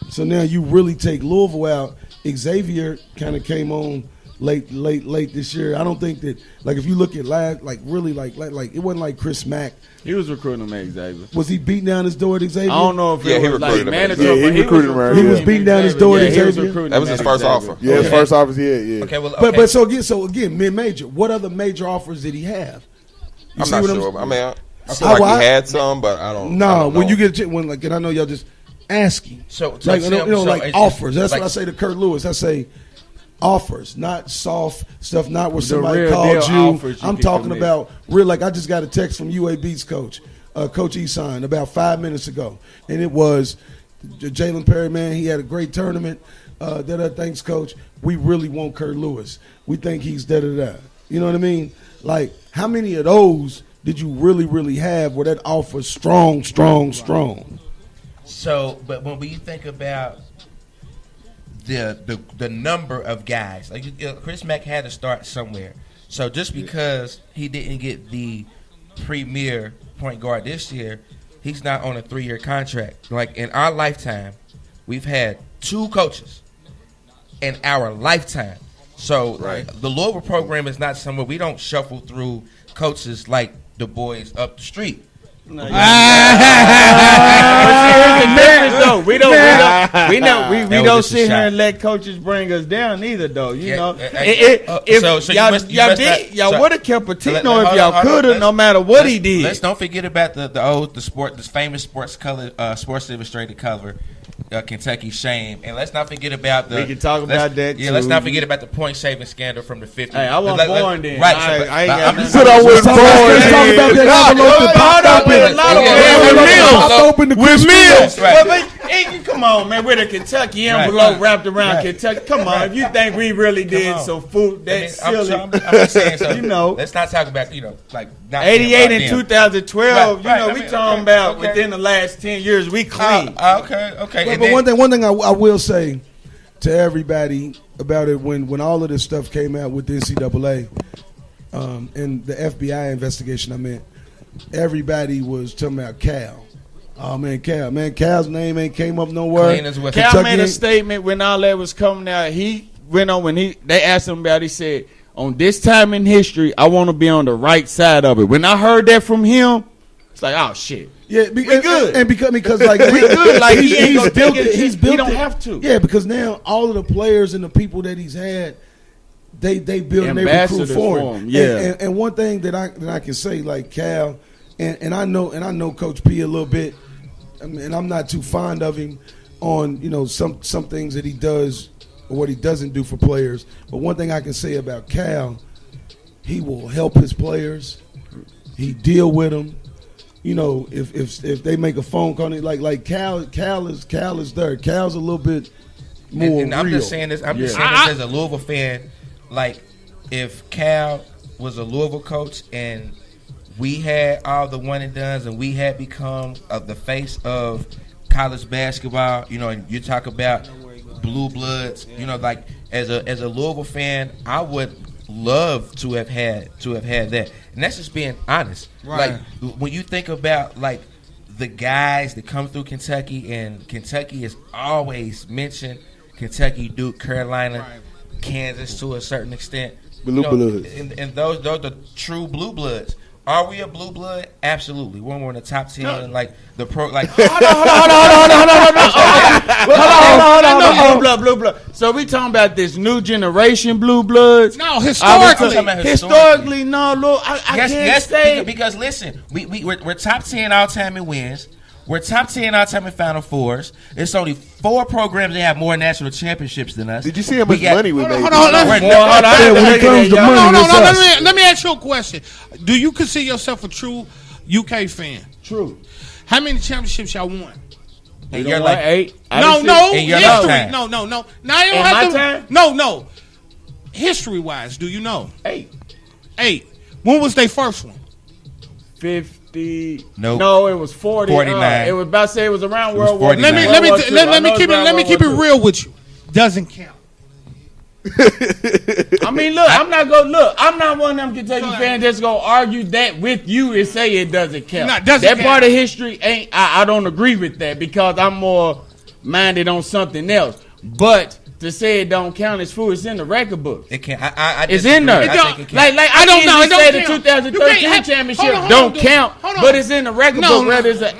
So now you really take Louisville out. Xavier kind of came on, late this year. I don't think that, like, if you look at last, like, really, like it wasn't like Chris Mack. He was recruiting him at Xavier. Was he beating down his door at Xavier? I don't know if Yeah, it he was like recruited him. manager. Yeah, he but recruited him right He here. was beating down his door at Xavier. That was his first offer. Yeah, his first office. Yeah. Okay, well, But so again, mid-major. What other major offers did he have? You I'm see not what sure. I mean, I feel How like I- he had some, but I don't. No, I don't when know. you get and I know y'all just asking. So like so like it's- offers. That's like- what I say to Kurt Lewis. I say offers, not soft stuff, not where somebody real called deal you. offers you I'm can talking commit. about real. Like, I just got a text from UAB's coach, Coach Eson, about 5 minutes ago, and it was Jalen Perry. Man, he had a great tournament. Thanks, Coach. We really want Kurt Lewis. We think he's da-da-da. You know what I mean? Like, how many of those did you really have where that offer strong? So, but when you think about the number of guys, like Chris Mack had to start somewhere. So just because he didn't get the premier point guard this year, he's not on a 3-year contract. Like, in our lifetime, we've had 2 coaches in our lifetime. So Right. the Louisville program is not somewhere we don't shuffle through coaches like the boys up the street. We don't sit here and let coaches bring us down either, though. You know, if y'all would have kept Patino if y'all could have, no matter what he did. Let's don't forget about the famous Sports Illustrated cover, Kentucky Shame, and let's not forget about We can talk about that, Yeah, let's too. not forget about the point saving scandal from the 50s. Hey, I wasn't born then. Right, I ain't got I'm nothing just to But I was born. Let's talk about that envelope that popped open. With Mills. Right. But come on, man, with a Kentucky envelope wrapped around Kentucky. Come on, if you think we really did on. some food, that's silly. I'm just saying something. You know. Let's not talk about, like, not 88 and them. 2012, Right, we talking about within the last 10 years, we clean. Okay. But And then- one thing I will say to everybody about it, when all of this stuff came out with the NCAA and the FBI investigation, I meant, everybody was talking about Cal. Oh man, Cal's name ain't came up nowhere. Clean as a whistle. Cal made a statement when all that was coming out. He went on they asked him about it, he said, on this time in history, I want to be on the right side of it. When I heard that from him, it's like, oh shit. Yeah, We good. and because like We good. Like, he ain't he's gonna built take it. it. He's He built don't it. have to. Yeah, because now all of the players and the people that he's had, they build and they recruit Ambassadors for for him. him, yeah. And one thing that I can say, like Cal, and I know Coach P a little bit. I mean, and I'm not too fond of him on some things that he does or what he doesn't do for players. But one thing I can say about Cal, he will help his players. He deal with them. If they make a phone call, like Cal is there. Cal's a little bit more and I'm real. just saying this. I'm just saying this as a Louisville fan. Like, if Cal was a Louisville coach and we had all the one and dones and we had become the face of college basketball, and you talk about blue bloods, like as a Louisville fan, I would love to have had that. And that's just being honest. Right. Like, when you think about like the guys that come through Kentucky, and Kentucky is always mentioned, Kentucky, Duke, Carolina, Kansas to a certain extent. Blue bloods. And those are the true blue bloods. Are we a blue blood? Absolutely. We're in the top 10, like the pro. Like, Hold on. Blue blood. So we talking about this new generation blue bloods? No, historically. Historically, no. Look, I can't say. Because listen, we're top 10 all time in wins. We're top 10 all time in Final Fours. It's only 4 programs that have more national championships than us. Did you see how much money we made? Hold on. When it comes to money, No. it's us. Let me ask you a question. Do you consider yourself a true UK fan? True. How many championships y'all won? And you're like 8. No. In your History. lifetime. No. Now you don't In have my to. time? No. History-wise, do you know? 8. 8. When was their first one? 50. Nope. No, it was 40. 49. It was about to say it was around was World War. 49. Let me keep it real with you. Doesn't count. I mean, look, I'm not one of them Kentucky fans that's gonna argue that with you and say it doesn't count. No, it doesn't that count. part of history I don't agree with that, because I'm more minded on something else. But to say it don't count as food. It's in the record book. It can't. I It's in there. I think it can. Like I don't know. It don't say the count. 2013 championship hold don't on, count, but it's in the record book whether it's an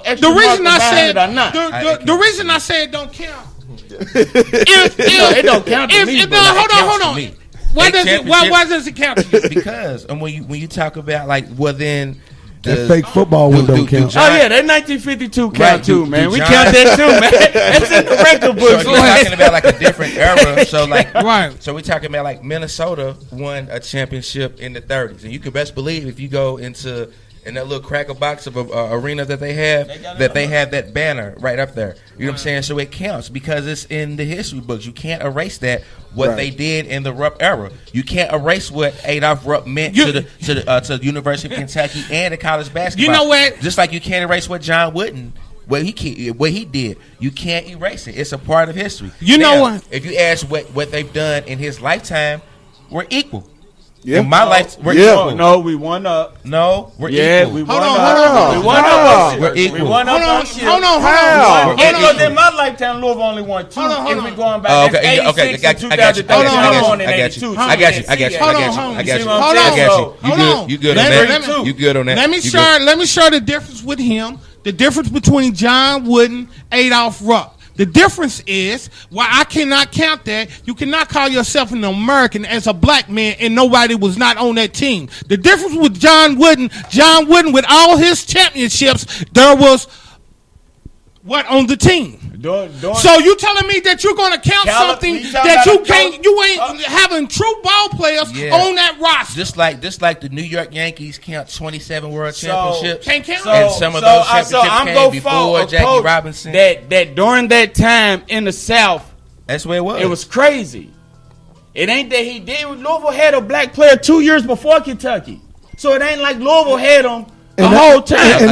extra The reason mark I said it or not. the reason I said it don't count. It don't count to me. Hold on. Why does it count to you? Because when you talk about like, well then. That fake football one don't count. Oh yeah, that 1952 count Right, too, man. We John- count that too, man. That's in the record book. So we're talking about like a different era. So like, Right. So we're talking about like Minnesota won a championship in the 30s, and you can best believe if you go into in that little cracker box of arena that they have that banner right up there. You know what I'm saying? So it counts because it's in the history books. You can't erase that. What they did in the Rupp era, you can't erase what Adolph Rupp meant to the University of Kentucky and the college basketball. You know what? Just like you can't erase what John Wooden, what he did, you can't erase it. It's a part of history. You know what? If you ask what they've done in his lifetime, we're equal. Yeah. In my life, we're Yeah. equal. No, we won up. No, we're Yeah, equal. we won Hold up. on. We won up. We're equal. We won up on shit. Hold on. Because in my lifetime, Louisville only won 2. Hold If on. we going back, Oh, that's okay, 86 okay, and I got you. 2013. Hold on. I won in I got 82. you. So I got we you. didn't I got see you. that. I got Hold you. on. I got you. Hold I on. got you. You good on that? You good on that? Let me show the difference with him. The difference between John Wooden, Adolph Rupp. The difference is why I cannot count that. You cannot call yourself an American as a black man and nobody was not on that team. The difference with John Wooden with all his championships, there was what on the team. So you telling me that you're going to count something that you can't? You ain't having true ball players on that roster. Just like the New York Yankees count 27 World Championships. Can't count. And some of those championships came before Jackie Robinson. That during that time in the South, That's where it was. it was crazy. It ain't that he did. Louisville had a black player 2 years before Kentucky, so it ain't like Louisville had him the whole time. And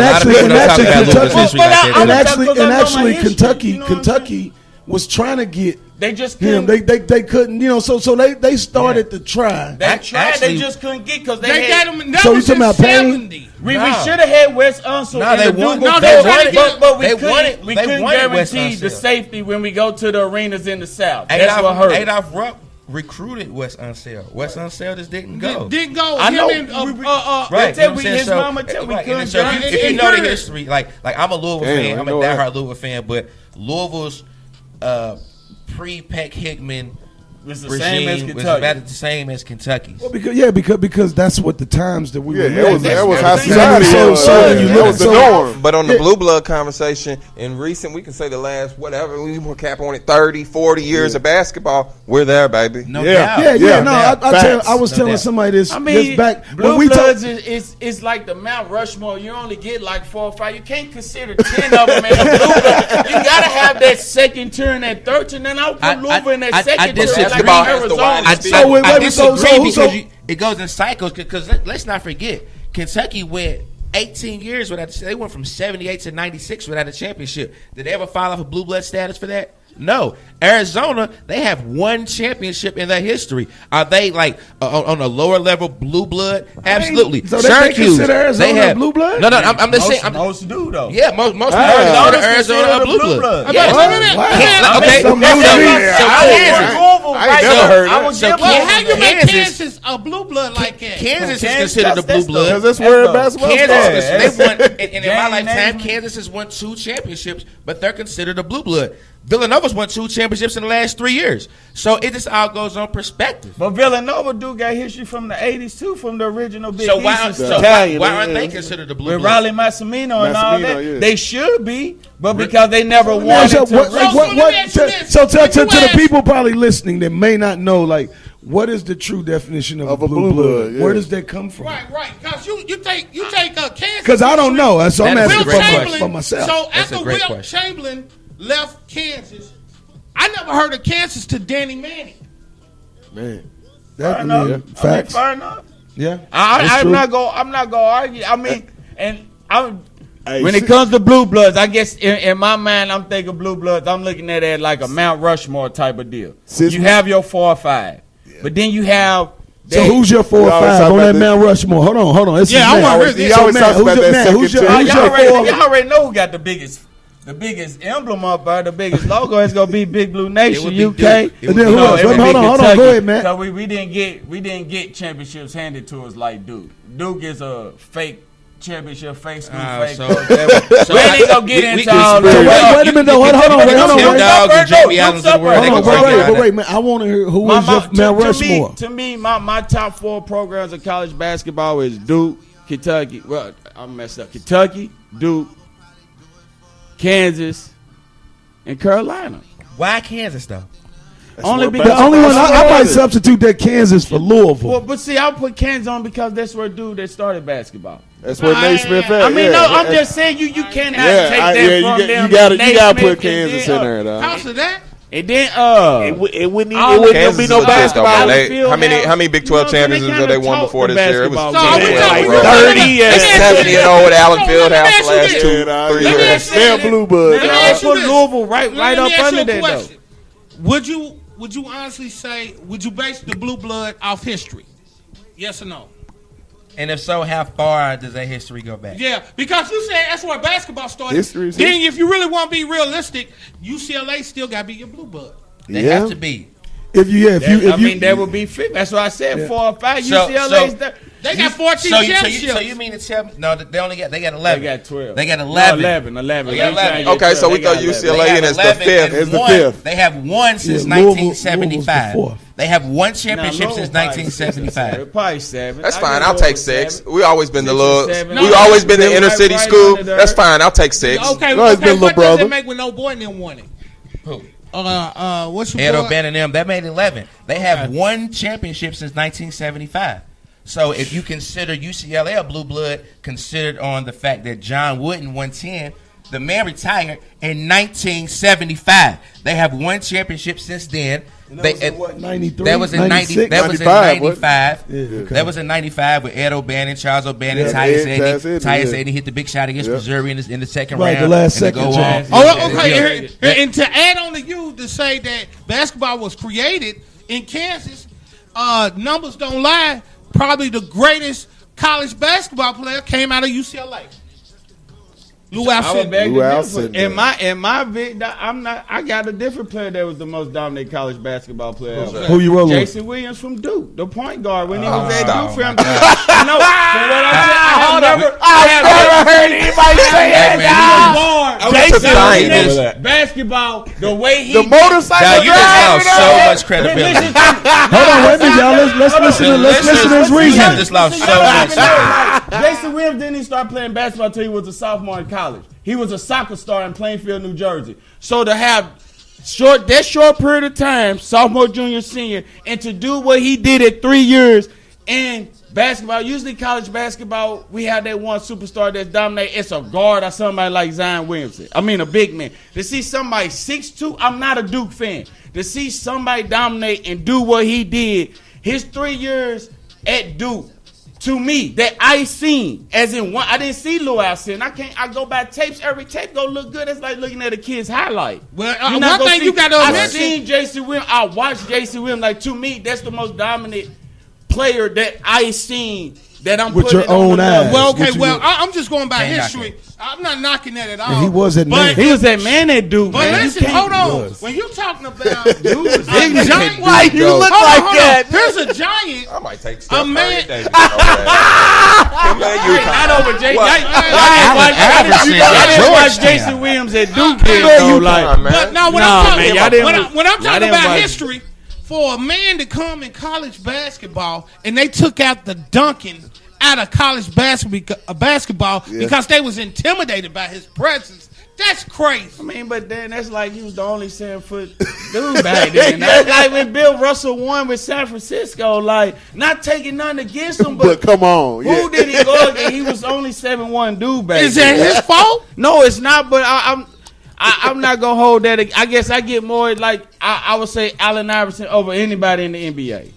actually, Kentucky, Kentucky was trying to get they just him. couldn't. They couldn't, so they started to try. They tried. Actually, they just couldn't get because They got him. That So you was talking in about Payne? 70. We should have had Wes Unseld. No, they won. No, they won it. But we They couldn't. won it. We They couldn't won it, Wes guarantee the Unseld. safety when we go to the arenas in the South. That's what hurt. Adolph Rupp recruited Wes Unseld. Wes Unseld just didn't go. Didn't go. I know. Him and, Right, Tell you know what we I'm his saying? mama tell we Right, couldn't. so if you know the history, like I'm a Louisville fan, I'm a I know that. diehard Louisville fan, but Louisville's pre-Peck Hickman It's the same as regime was Kentucky. about the same as Kentucky's. Well, because that's what the times that we were. Yeah, that was how everything. society So- was. so when you That look was the at- norm. But on the blue blood conversation, in recent, we can say the last, whatever, we will cap on it, 30, 40 years of basketball, we're there, baby. No Yeah. doubt. No, Facts. I was telling somebody this. I mean, this back Blue when we Bloods talk. is like the Mount Rushmore. You only get like 4 or 5. You can't consider 10 of them in the Blue Blood. You gotta have that second tier and that third tier. And then I'll put Louisville in that second tier. disagree. Like Basketball has the Arizona. widest So wait, I wait, disagree so- because it goes in cycles. Because let's not forget, Kentucky went 18 years without. They went from 78 to 96 without a championship. Did they ever file off a blue blood status for that? No. Arizona, they have one championship in their history. Are they like on a lower level blue blood? Absolutely. So they Syracuse, consider Arizona they have blue blood? No, I'm just saying. Most do though. Yeah, most Arizona's Arizona are considered blue blue blood. blood. Yeah. Wait, Okay. Something new to me. I ain't never heard I that. would So give Well, how you make Kansas- Kansas a blue blood like that? Kansas is Kansas, considered a that's blue blood. Because that's where basketball Kansas, started. they won, and in my Gang lifetime, name. Kansas has won 2 championships, but they're considered a blue blood. Villanova's won 2 championships in the last 3 years. So it just all goes on perspective. But Villanova do got history from the 80s too, from the original Big So East. why, and so stuff. Italian, why aren't they yeah. considered a blue With blood? Riley Massimino and all that. yeah. They should be, but because they never So wanted so to. what- So what- let me ask you this. so to When you the ask- people probably listening that may not know, like, what is the true definition of a blue blood? yeah. Where does that come from? Right. Because you take Kansas. Because I don't know, so I'm That is a asking great for question. myself. So That's a after great Will question. Chamberlain left Kansas, I never heard of Kansas to Danny Manning. Man. That, Fair enough. facts. Fair enough. Yeah, I'm true. not gonna argue. I mean, and Hey, when it comes to blue bloods, I guess in my mind, I'm thinking blue bloods. I'm looking at it like a Mount Rushmore type of deal. Since You we- have your 4 or 5, but then you have. So who's your 4 or We always 5 talk on about that this. Mount Rushmore? Hold on. This Yeah, is I Matt. want to- he always Matt, talks who's about your- that Matt, second who's your- tier. who's your y'all 4 or already know who got the biggest the biggest emblem up there, the biggest logo is gonna be Big Blue Nation, UK. And then who else? Hold on, go ahead, man. So we didn't get championships handed to us like Duke. Duke is a fake championship, fake school, fake. So we ain't gonna get into all that. Wait a minute, hold on. Dogs and Jamie Allen's in the world. Wait, man. I want to hear who is your Mount Rushmore. To me, my top 4 programs of college basketball is Duke, Kentucky. Well, I messed up. Kentucky, Duke, Kansas, and Carolina. Why Kansas though? Only The because only one I might substitute that Kansas for Louisville. Well, but see, I'll put Kansas on because that's where dude that started basketball. That's what Naismith had. I mean, no, I'm just saying you can't have to take that from them. You gotta put Kansas in there, though. House of that. And then it wouldn't be no basketball. How many Big 12 championships have they won before this year? It was 30 and 70-0 at Allen Fieldhouse the last 3 years. They're blue bud. they put Louisville right up under that though. Would you honestly say, would you base the blue blood off history? Yes or no? And if so, how far does that history go back? Yeah, because you said that's where basketball started. History's then if you really want to be realistic, UCLA still got to be your blue blood. They have to be. If you that would be fit. That's why I said 4 or 5. UCLA's there. They got 14 championships. So you mean it's 7? No, they got 11. They got 12. They got 11. No, 11. They got 11. Okay, so we throw UCLA in as the 5th. They have won since 1975. They have won championship since 1975. Probably 7. That's fine. I'll take 6. We always been the little. seven. We always been the inner city school. That's fine. I'll take 6. Okay, what does it make when no boy and them won it? Who? What's your Ed boy? O'Bannon and them. That made 11. They have won championship since 1975. So if you consider UCLA a blue blood, considered on the fact that John Wooden won 10, the man retired in 1975. They have won championship since then. That was in 93? That was in 96? 90. That was in 95. That was in 95 with Ed O'Bannon, Charles O'Bannon, Tyus Edney hit the big shot against Missouri in the second round. The last second. Okay. And to add on to you to say that basketball was created in Kansas, numbers don't lie. Probably the greatest college basketball player came out of UCLA. Lou Alcindor. In my big, I got a different player that was the most dominant college basketball player ever. Who you roll with? Jason Williams from Duke, the point guard when he was at Duke. From what I never heard anybody say that. Jason Williams, basketball, the way he the motorcycle. You just lost so much credibility. Hold on, wait a minute, y'all. Let's listen to his reason. You just lost so much. Jason Williams didn't even start playing basketball until he was a sophomore in college. He was a soccer star in Plainfield, New Jersey. So to have short period of time, sophomore, junior, senior, and to do what he did at 3 years in basketball, usually college basketball, we have that one superstar that's dominating. It's a guard or somebody like Zion Williamson. I mean, a big man. To see somebody 6'2", I'm not a Duke fan. To see somebody dominate and do what he did, his 3 years at Duke, to me, that I seen, as in one, I didn't see Lou Alcindor. I go by tapes. Every tape go look good. It's like looking at a kid's highlight. Well, one thing you got to I mention. seen Jason Williams. I watched Jason Williams. Like, to me, that's the most dominant player that I seen that I'm with putting your own eyes. Well, okay, I'm just going by history. I'm not knocking that at all. And he was at man. He was that man that dude. But man. listen, hold on. When you're talking about Dude was a giant, Why you look like that? Here's a giant. I might take A man. Not over Jason. Y'all didn't watch Jason Williams at Duke. But no, when I'm talking about history, for a man to come in college basketball and they took out the dunking out of college basketball because they was intimidated by his presence. That's crazy. I mean, but then that's like he was the only 7-foot dude back then. That's like when Bill Russell won with San Francisco. Like, not taking nothing against him, but come on, who did he go against? He was only 7'1" dude back then. Is that his fault? No, it's not. But I'm not gonna hold that. I guess I get more like I would say Allen Iverson over anybody in the NBA.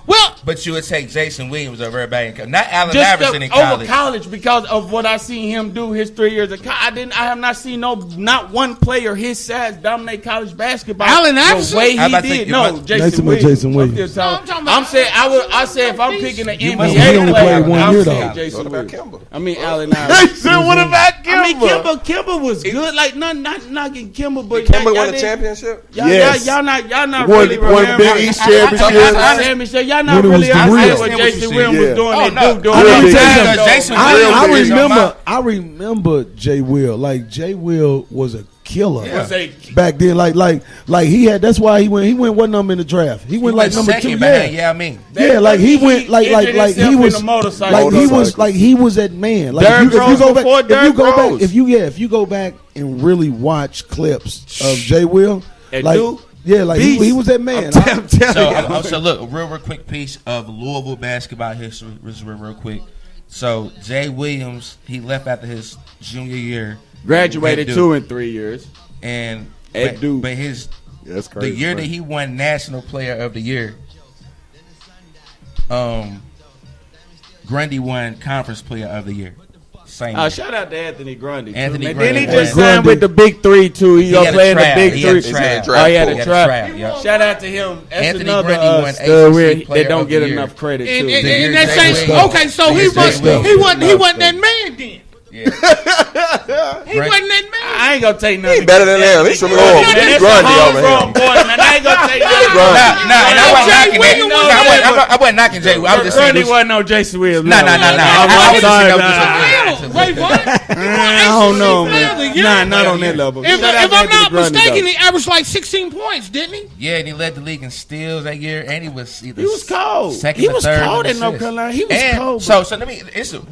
Well, But you would take Jason Williams over everybody. Not Allen Just Iverson in over college. college because of what I seen him do his 3 years of college. I have not seen not one player his size dominate college basketball. Allen Iverson? The way How he about did. the- No, Jason Williams. Jason Williams. No, I'm talking about I'm saying I said if I'm picking an You NBA must- he only player, played 1 I'm year, saying though. What Jason about Williams. Kimber? I mean Allen Iverson. said, what about Kimber? I mean Kimber was good. Like not knocking Kimber, but Kimber y'all won the didn't- championship. Yes. Y'all not Won- really won remember. Big East championship. Y'all not When it was really the understand real. what I Jason understand Williams what was you doing said. and Oh, no. during I that mean, time. because Jason though. Williams I remember Jay Will. Like Jay Will was a killer Was a- back then. Like he had. That's why he went what number in the draft? He went like number 2. second Yeah. behind Yao Ming. Yeah, like he went He like injured he himself in was a motorcycle. like he was Motorcycle. like he was that man. Like Derrick if you Rose go back, before if you Derrick go back, Rose. if you go back and really watch clips of Jay Will, That like dude, yeah, like beast. he was that man. I'm telling you. So look, a real quick piece of Louisville basketball history. Just real quick. So Jay Williams, he left after his junior year. Graduated At 2 Duke. and 3 years. And At but, Duke. but his That's the crazy. year that he won National Player of the Year, Grundy won Conference Player of the Year. Same year. Shout out to Anthony Grundy. Anthony too, man. Grundy Then he just won. signed with the Big 3 too. He He gonna had a play in the tryout. Big He had a 3. tryout. Oh, he had He a had a tryout. tryout, yeah. Shout out to him. That's Anthony another Grundy won stud ACC where Player that don't of get the Year. enough credit And, too. and, The and year that Jay same, Williams. okay, so The he year was Jay Williams. he wasn't that man then. Yeah. He wasn't that man. I ain't gonna take nothing. He better than them. He's from Louisville. Man, He's that's a Grundy over homegrown here. boy, man. I ain't gonna take nothing. Nah, and I wasn't Jay knocking Williams that. was Nah, there. I wasn't knocking Jay. I was just saying. Grundy this- wasn't no Jason Williams. Nah. I'm I'm sorry, sorry. Wait, what? I don't know, man. Nah, not on that level. If Shout out I'm to Anthony not Grundy, mistaken, though. he averaged like 16 points, didn't he? Yeah, and he led the league in steals that year, and he was either He was cold. second He or was third cold in in North assists. Carolina. He was And cold. So let me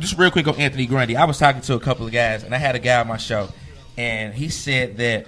just real quick on Anthony Grundy. I was talking to a couple of guys, and I had a guy on my show, and he said that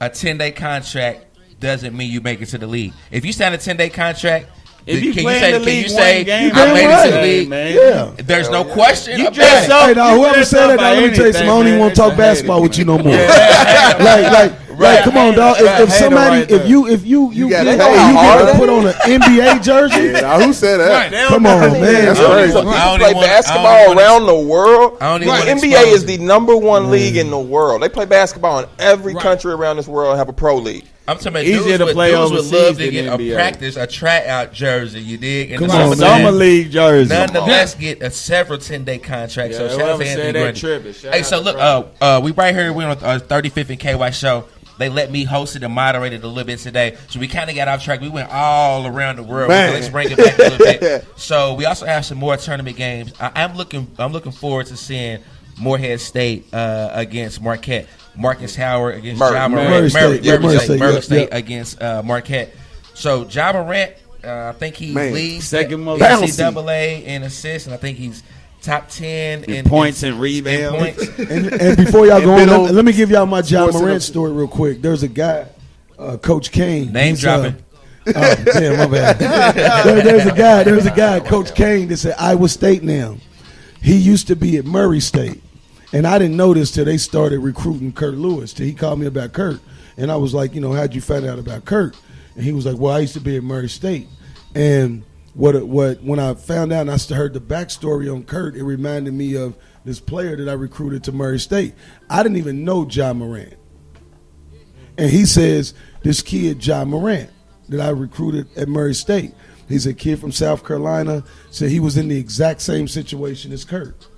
a 10-day contract doesn't mean you make it to the league. If you sign a 10-day contract, If you can play say, in the can league you say one game, I made it to the right. league? man. Yeah. There's no question You about dress it. up. Hey, now You whoever dress said up that, now, by let me tell you something. I don't even anything, want to talk man. basketball with you no more. Yeah. Like, come on, dog. If Hater somebody, right there. if you got get to pay to put on an NBA jersey, Now, who said that? come on, man. That's People crazy. play basketball around the world. I don't The even wanna NBA expose is the number one league in the world. They play basketball in every country around this world. Have a pro league. I'm talking about Easier to dudes play dudes would overseas love to than get a NBA. practice, a tryout jersey. You dig? And Come the on, summer man. Summer league jersey. nonetheless get a several 10-day contracts. Yeah, So shout out whoever to said Anthony that Grundy. tripping. Shout Hey, out so to look, we right here. We're on our 35th and KY show. They let me host it and moderate it a little bit today. So we kind of got off track. We went all around the world. Man. Let's bring it back a little bit. So we also have some more tournament games. I'm looking forward to seeing Morehead State against Marquette. Marcus Howard against Murray. Ja Murray Morant. State. Yeah, Murray State. Murray Yeah, State yeah. against Marquette. So Ja Morant, I think he Man. leads Second most NCAA in assists, and I think he's top 10 in points and in rebounds. points. And before y'all go been on, on let me give y'all my John Sports Morant Center. story real quick. There's a guy, Coach Kane. Name He's, dropping. Damn, my bad. There's a guy, Coach Kane, that said Iowa State now. He used to be at Murray State. And I didn't know this till they started recruiting Kurt Lewis. Till he called me about Kurt. And I was like, how'd you find out about Kurt? And he was like, well, I used to be at Murray State. And when I found out and I heard the backstory on Kurt, it reminded me of this player that I recruited to Murray State. I didn't even know Ja Morant. And he says, this kid, Ja Morant, that I recruited at Murray State, he's a kid from South Carolina, said he was in the exact same situation as Kurt.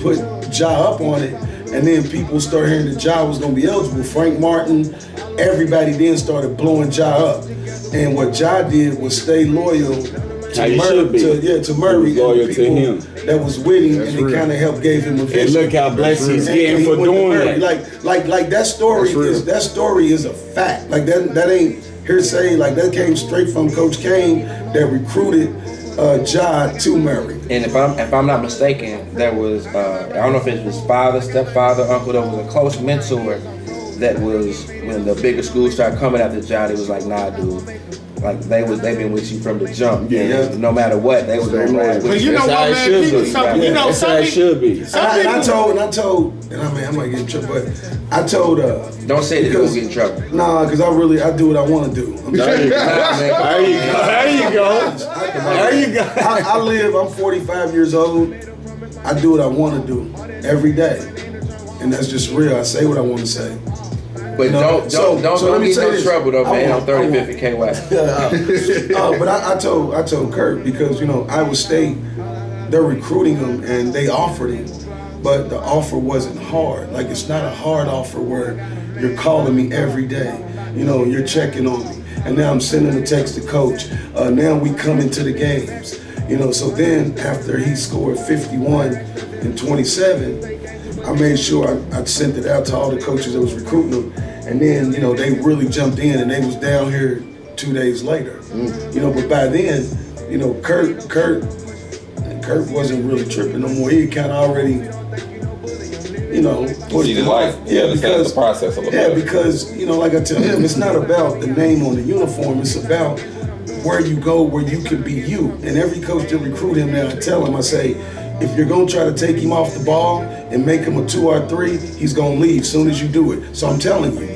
Put Ja up on it, and then people start hearing that Ja was going to be eligible. Frank Martin, everybody then started blowing Ja up. And what Ja did was stay loyal How to you should be. to Murray. He was loyal and the to people him. that was with him, and it kind of helped gave him a vision. And look how blessed he's And getting he for went to doing Murray. that. Like that story is a fact. Like that ain't hearsay. Like that came straight from Coach Kane that recruited Ja to Murray. And if I'm not mistaken, there was I don't know if it was father, stepfather, uncle. There was a close mentor that was when the bigger schools started coming after Ja. It was like, nah, dude, Like they've been with you from the jump. Yeah. And no matter what, they was gonna ride with But you you. know what, man? People, some, you know, That's how some it people, should be. some And I people. told, and I mean, I might get in trouble, but I told, Don't say that you're gonna get in trouble. nah, because I do what I want to do. There you go. There you go. There you go. There you go. I'm 45 years old. I do what I want to do every day. And that's just real. I say what I want to say. But No, don't let me get say no this. trouble though, I man. On won't. 35th and KY. But I told Kurt, because Iowa State, they're recruiting him and they offered him, but the offer wasn't hard. Like, it's not a hard offer where you're calling me every day. You're checking on me, and now I'm sending a text to coach. Now we come into the games. So then after he scored 51 and 27, I made sure I sent it out to all the coaches that was recruiting him, and then they really jumped in and they was down here 2 days later. But by then, Kurt wasn't really tripping no more. He kind of already, See the life. Understand the process a little bit. because like I tell him, it's not about the name on the uniform. It's about where you go, where you can be you. And every coach that recruit him now, I tell him, I say, if you're gonna try to take him off the ball and make him a 2 or 3, he's gonna leave as soon as you do it. So I'm telling you,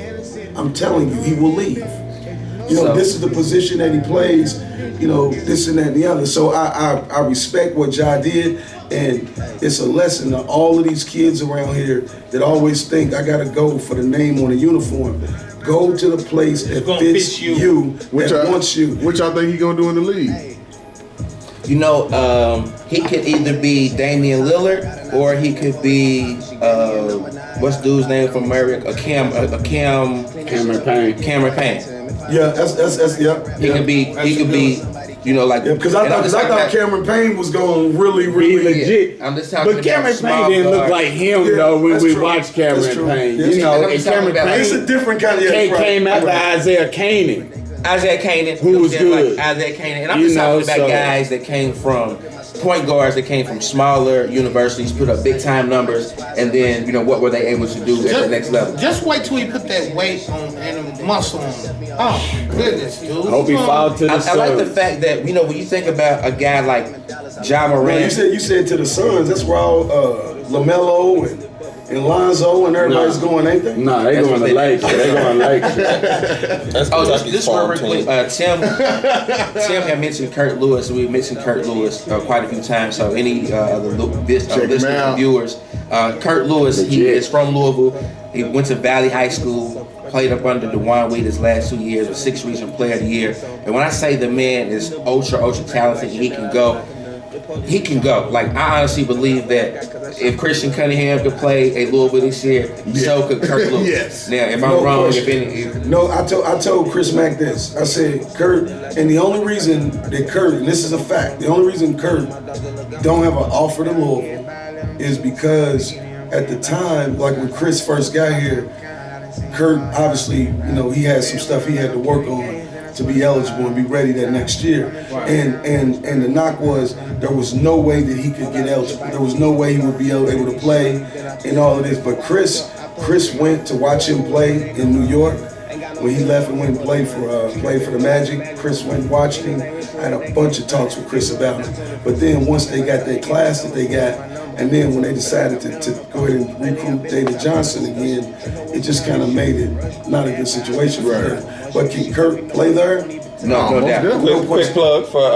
he will leave. This is the position that he plays, this and that and the other. So I respect what Ja did, and it's a lesson to all of these kids around here that always think I gotta go for the name on the uniform. Go to the place that fits you, that wants you. What y'all think he gonna do in the league? He could either be Damian Lillard or he could be what's dude's name from America? Cameron Payne. Yeah, that's yeah. He could be because I thought Cameron Payne was going really legit. I'm just talking But Cameron about small Payne didn't look guard. like him Yeah, though when that's we true. watched That's Cameron true. Payne. That's true. And Cameron Payne It's a different kind of came after Isaiah Canaan. Isaiah Canaan, Who was good. like Isaiah Canaan, and I'm just talking about guys that came from point guards that came from smaller universities, put up big time numbers, and then what were they able to do at the next level? Just wait till he put that weight on and muscle on him. Oh goodness, dude. Hope he fall to the I like the Suns. fact that when you think about a guy like Ja Man, Morant. you said to the Suns. That's where all LaMelo and Lonzo and everybody's going, ain't they? Nah, they That's going what to they- Lakers. They going to Lakers. That's Kentucky's This farm real quick, team. Tim had mentioned Kurt Lewis. We mentioned Kurt Lewis quite a few times. So any other listeners and viewers, Kurt Lewis, he is from Louisville. He went to Valley High School, played up under DeJuan Wade his last 2 years, was 6th Region Player of the Year. And when I say the man is ultra talented, and he can go. Like, I honestly believe that if Christian Cunningham could play a Louisville this year, so could Kurt Lewis. Yes. Now, if I'm wrong, No, I told Chris Mack this. I said, Kurt, and the only reason that Kurt, and this is a fact, the only reason Kurt don't have an offer to Louisville is because at the time, like when Chris first got here, Kurt obviously, he had some stuff he had to work on to be eligible and be ready that next year. And the knock was there was no way that he could get eligible. There was no way he would be able to play and all of this. But Chris went to watch him play in New York. When he left and went and played for the Magic, Chris went and watched him. I had a bunch of talks with Chris about him. But then once they got that class that they got, and then when they decided to go ahead and recruit David Johnson again, it just kind of made it not a good situation for him. But can Kurt play there? No doubt. Quick plug for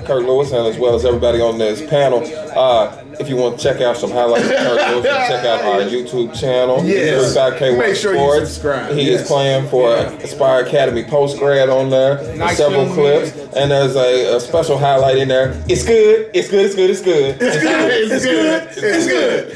Kurt Lewis and as well as everybody on this panel. If you want to check out some highlights of Kurt Lewis, check out our YouTube channel. Yes. Make sure you Sports. subscribe. He is playing for Aspire Academy post grad on there. Nice Several young clips, man. and there's a special highlight in there. It's good. It's good. It's good. It's good.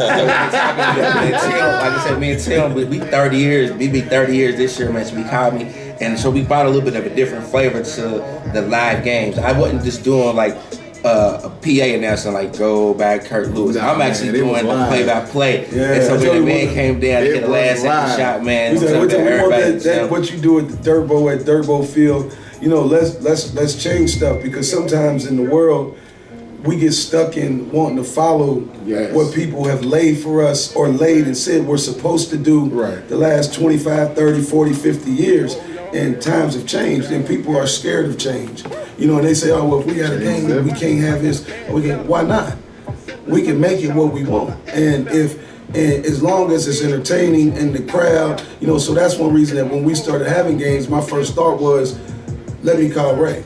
Like I said, me and Tim, we 30 years. We be 30 years this year, man. So we called me, and so we brought a little bit of a different flavor to the live games. I wasn't just doing like a PA announcing like "Go back, Kurt Lewis." I'm actually doing the play-by-play. And so when the man came down to get the last second shot, man, We so everybody. what you do at Durbo Field, let's change stuff, because sometimes in the world we get stuck in wanting to follow what people have laid for us or laid and said we're supposed to do the last 25, 30, 40, 50 years. and times have changed, and people are scared of change. And they say, oh, well, if we got a game, we can't have this. Why not? We can make it what we want. And as long as it's entertaining and the crowd, so that's one reason that when we started having games, my first thought was, let me call Ray.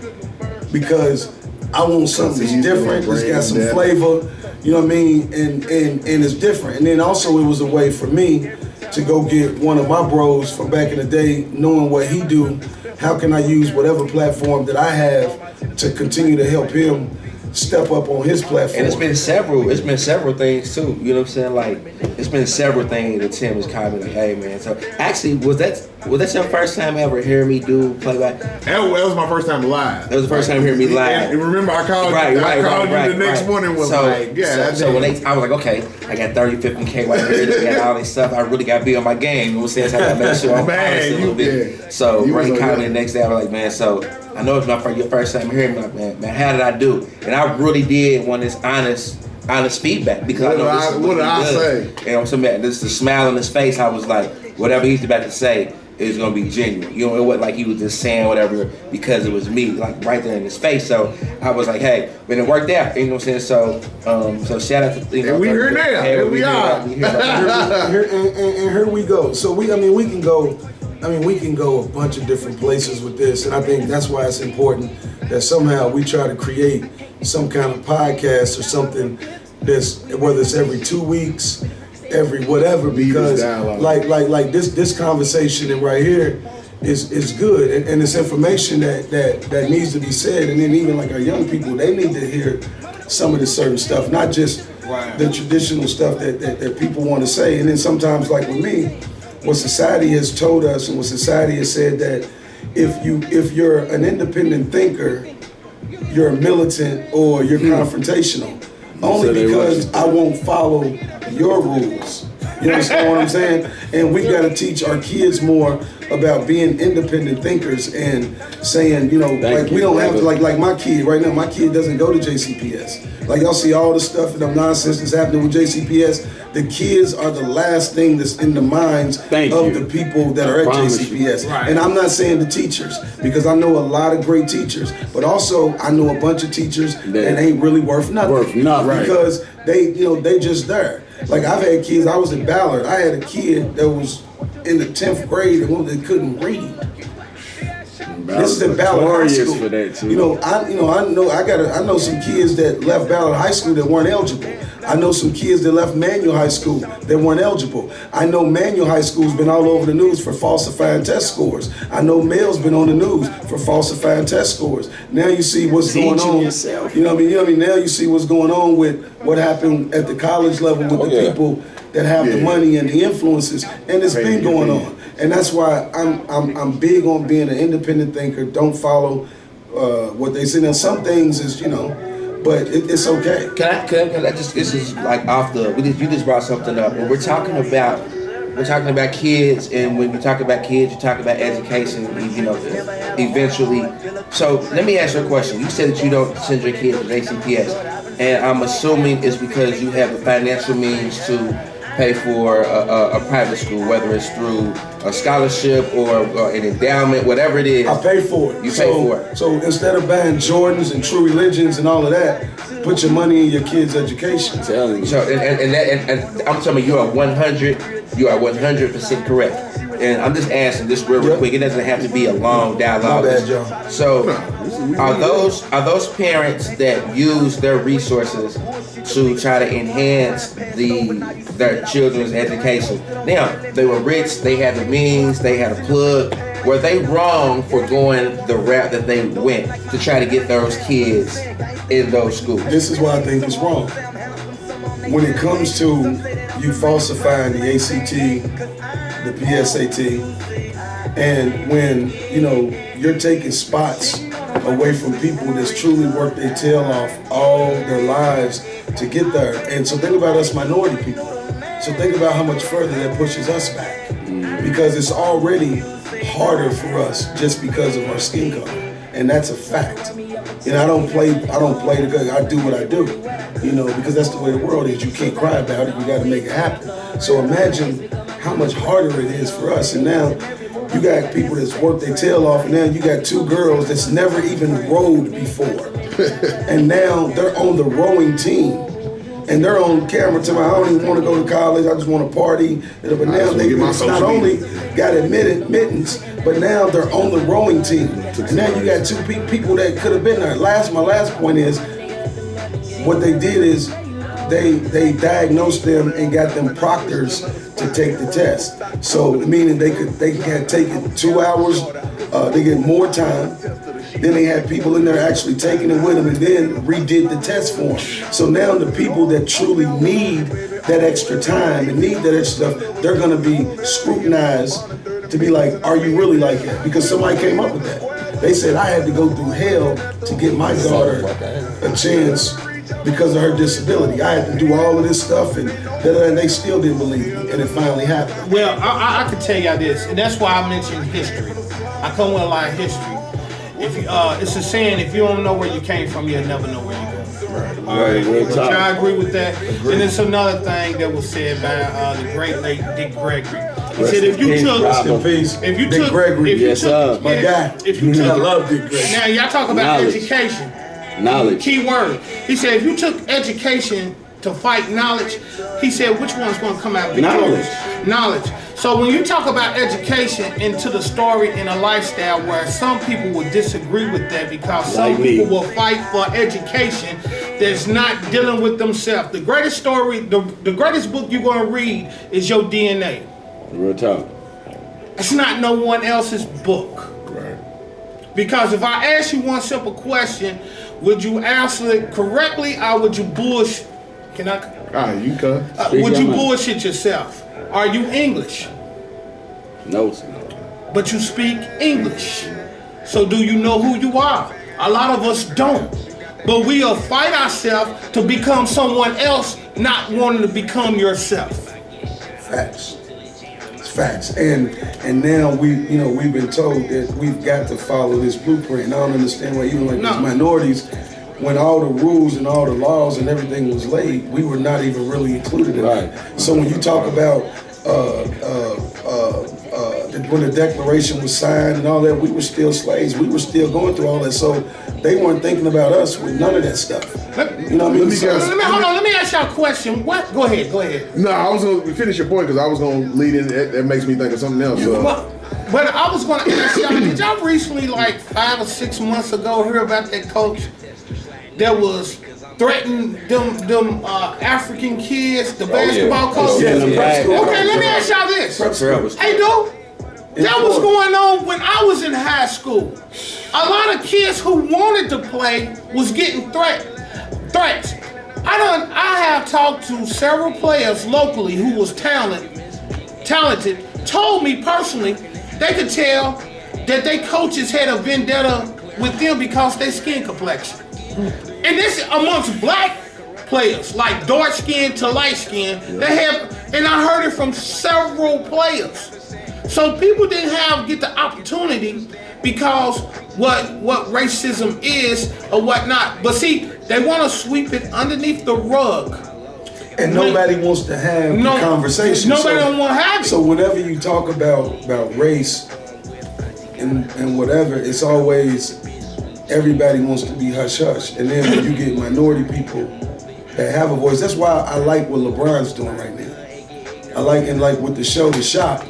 Because I want something that's different, it's got some flavor, you know what I mean? And it's different. And then also it was a way for me to go get one of my bros from back in the day, knowing what he do, how can I use whatever platform that I have to continue to help him step up on his platform. And it's been several things too. You know what I'm saying? Like, it's been several things that Tim has called me like, hey man. So actually, was that your first time ever hearing me do playback? That was my first time live. That was the first time hearing me live. And remember, I called you the next morning was like, yeah. So when I was like, okay, I got 30, 50K right here. I got all this stuff. I really got to be on my game. You know what I'm saying? So I got to make sure I'm honest a little bit. Yeah. So Ray called me the next day. I was like, man, so I know it's your first time hearing me. Like, man, how did I do? And I really did want this honest feedback because I know this is what did I say? And I'm saying, man, this is the smile on his face. I was like, whatever he's about to say is gonna be genuine. It wasn't like he was just saying whatever because it was me, like right there in his face. So I was like, hey, but it worked out. You know what I'm saying? So shout out to and we here now. Here we are. And here we go. So we can go a bunch of different places with this, and I think that's why it's important that somehow we try to create some kind of podcast or something that's, whether it's every 2 weeks, every whatever, because like this conversation and right here is good, and it's information that needs to be said, and then even like our young people, they need to hear some of this certain stuff, not just the traditional stuff that people want to say, and then sometimes like with me, what society has told us and what society has said that if you're an independent thinker, you're a militant or you're confrontational. Only because I won't follow your rules. You understand what I'm saying? And we got to teach our kids more about being independent thinkers and saying, we don't have to, like my kid right now, my kid doesn't go to JCPS. Like y'all see all the stuff and the nonsense that's happening with JCPS. The kids are the last thing that's in the minds of the people that are at JCPS. Right. And I'm not saying the teachers, because I know a lot of great teachers, but also I know a bunch of teachers that ain't really worth nothing. Because they just there. Like I've had kids, I was in Ballard, I had a kid that was in the 10th grade that couldn't read. This is in Ballard High School. For that too. I know some kids that left Ballard High School that weren't eligible. I know some kids that left Manual High School that weren't eligible. I know Manual High School's been all over the news for falsifying test scores. I know Mail's been on the news for falsifying test scores. Now you see what's going on. Yourself. You know what I mean? Now you see what's going on with what happened at the college level with the people that have the money and the influences, and it's been going on. And that's why I'm big on being an independent thinker. Don't follow what they say. Now some things is but it's okay. Can I just? This is like off the. You just brought something up. When we're talking about kids, and when you talk about kids, you talk about education. Eventually. So let me ask you a question. You said that you don't send your kids to ACPS, and I'm assuming it's because you have the financial means to pay for a private school, whether it's through a scholarship or an endowment, whatever it is. I pay for it. You pay for it. So instead of buying Jordans and True Religions and all of that, put your money in your kids' education. So and I'm telling you, you are 100% correct. And I'm just asking this real quick. It doesn't have to be a long dialogue. My bad, John. So, are those parents that use their resources to try to enhance their children's education? Now, they were rich. They had the means. They had a plug. Were they wrong for going the route that they went to try to get those kids in those schools? This is why I think it's wrong. When it comes to you falsifying the ACT, the PSAT, and when you're taking spots away from people that's truly worked their tail off all their lives to get there. And so think about us minority people. So think about how much further that pushes us back, because it's already harder for us just because of our skin color, and that's a fact. And I don't play the game. I do what I do, because that's the way the world is. You can't cry about it. You got to make it happen. So imagine how much harder it is for us. And now You got people that's worked their tail off, and now you got two girls that's never even rowed before. And now they're on the rowing team. And they're on camera telling me, I don't even want to go to college, I just want to party. But now they not only got admittance, but now they're on the rowing team. And now you got two people that could have been there. My last point is, what they did is they diagnosed them and got them proctors to take the test. So meaning they had taken 2 hours, they get more time. Then they had people in there actually taking it with them and then redid the test for them. So now the people that truly need that extra time and need that extra stuff, they're gonna be scrutinized to be like, are you really like that? Because somebody came up with that. They said I had to go through hell to get my daughter a chance because of her disability. I had to do all of this stuff and they still didn't believe me, and it finally happened. Well, I can tell y'all this, and that's why I mentioned history. I come with a lot of history. If you, it's a saying, if you don't know where you came from, you'll never know where you're going. Right. I agree with that. And it's another thing that was said by the great late Dick Gregory. He said, if you took, I love Dick Gregory. Now y'all talk about education. Knowledge. Key word. He said, if you took education to fight knowledge, he said, which one's going to come out victorious? Knowledge. So when you talk about education into the story and a lifestyle where some people will disagree with that because some people will fight for education that's not dealing with themselves. The greatest story, the greatest book you're going to read is your DNA. Real talk. It's not no one else's book. Right. Because if I ask you one simple question, would you answer it correctly or would you bullshit? Can I? You can. Would you bullshit yourself? Are you English? No. But you speak English. So do you know who you are? A lot of us don't. But we'll fight ourselves to become someone else, not wanting to become yourself. Facts. It's facts. And now we've been told that we've got to follow this blueprint. And I don't understand why even these minorities, when all the rules and all the laws and everything was laid, we were not even really included in it. So when you talk about when the Declaration was signed and all that, we were still slaves. We were still going through all that. So they weren't thinking about us with none of that stuff. You know what I mean? Let me ask y'all a question. What? Go ahead. No, I was going to finish your point because I was going to lead in. That makes me think of something else. But I was going to ask y'all, did y'all recently, like 5 or 6 months ago, hear about that coach that was threatening them African kids, the basketball coach? Okay, let me ask y'all this. Hey, dude, that was going on when I was in high school. A lot of kids who wanted to play was getting threats. I have talked to several players locally who was talented, told me personally they could tell that they coaches had a vendetta with them because they skin complexion. And this amongst black players, like dark skin to light skin, they have, and I heard it from several players. So people didn't get the opportunity because what racism is or whatnot. But see, they want to sweep it underneath the rug. And nobody wants to have the conversation. Nobody don't want to have it. So whenever you talk about race and whatever, it's always everybody wants to be hush-hush. And then when you get minority people that have a voice, that's why I like what LeBron's doing right now. I like with the show, The Shop,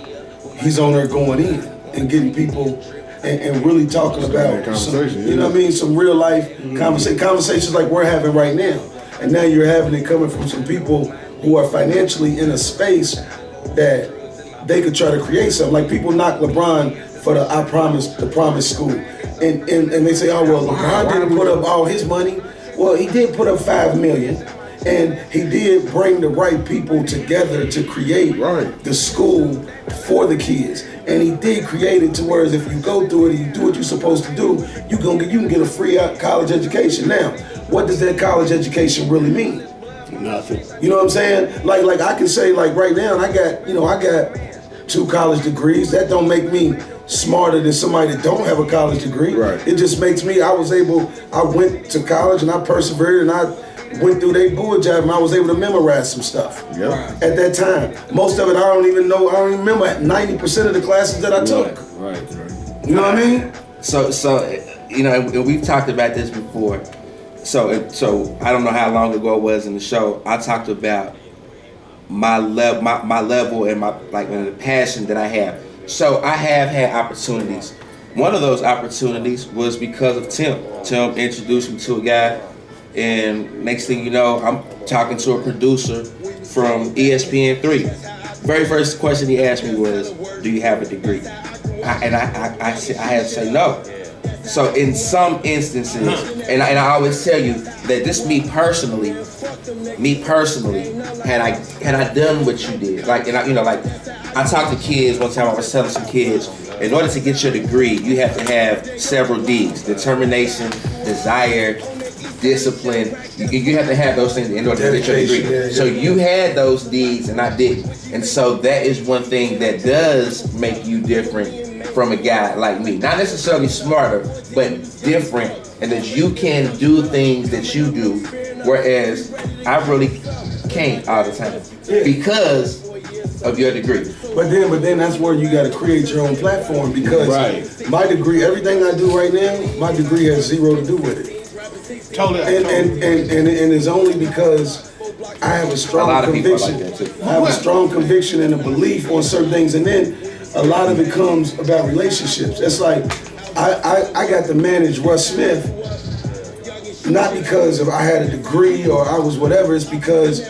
he's on there going in and getting people and really talking about some, you know what I mean, some real life conversations like we're having right now. And now you're having it coming from some people who are financially in a space that they could try to create something. Like people knock LeBron for the Promise School. And they say, oh, well, LeBron didn't put up all his money. Well, he did put up $5 million. And he did bring the right people together to create the school for the kids. And he did create it to where if you go through it and you do what you're supposed to do, you can get a free college education. Now, what does that college education really mean? Nothing. You know what I'm saying? Like I can say like right now, I got 2 college degrees. That don't make me smarter than somebody that don't have a college degree. Right. It just makes me, I went to college and I persevered and I went through their bull job and I was able to memorize some stuff at that time. Most of it I don't even remember 90% of the classes that I took. Right. You know what I mean? So you know, and we've talked about this before. So I don't know how long ago it was in the show. I talked about my level and and the passion that I have. So I have had opportunities. One of those opportunities was because of Tim. Tim introduced me to a guy, and next thing you know, I'm talking to a producer from ESPN3. Very first question he asked me was, "Do you have a degree?" I had to say no. So in some instances, and I always tell you that this me personally, had I done what you did, I talked to kids one time. I was telling some kids, in order to get your degree, you have to have several D's: determination, desire, discipline. You have to have those things in order to get your degree. Yeah. So you had those D's and I didn't. And so that is one thing that does make you different from a guy like me. Not necessarily smarter, but different, and that you can do things that you do, whereas I really can't all the time because of your degree. But then that's where you got to create your own platform, because my degree, everything I do right now, my degree has zero to do with it. Totally. And it's only because I have a strong conviction. I have a strong conviction and a belief on certain things, and then a lot of it comes about relationships. It's like I got to manage Russ Smith, not because of I had a degree or I was whatever. It's because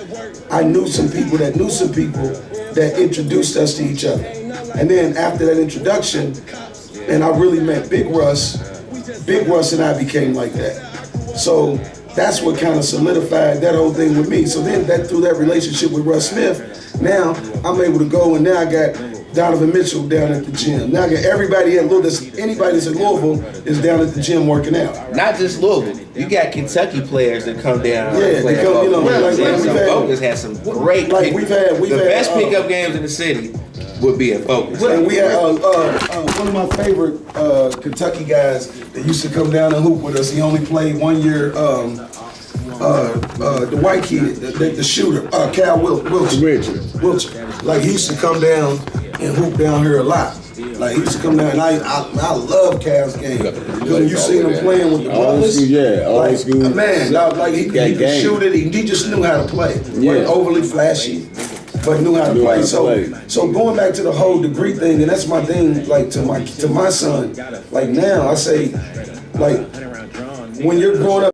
I knew some people that knew some people that introduced us to each other. And then after that introduction, and I really met Big Russ and I became like that. So that's what kind of solidified that whole thing with me. So then through that relationship with Russ Smith, now I'm able to go, and now I got Donovan Mitchell down at the gym. Now I got everybody at Louisville. Anybody that's in Louisville is down at the gym working out. Not just Louisville. You got Kentucky players that come down. Yeah, they come. Focus has some great. We've had the best pickup games in the city would be at Focus. And we had one of my favorite Kentucky guys that used to come down and hoop with us. He only played 1 year. The white kid, the shooter, Cal Wilcher. Like, he used to come down and hoop down here a lot. Like, he used to come down, and I love Cal's game. Because you see him playing with the brothers. Old school. Man, like he could shoot it. He just knew how to play. Wasn't overly flashy, but knew how to play. So going back to the whole degree thing, and that's my thing, like to my son. Like now, I say, like when you're growing up.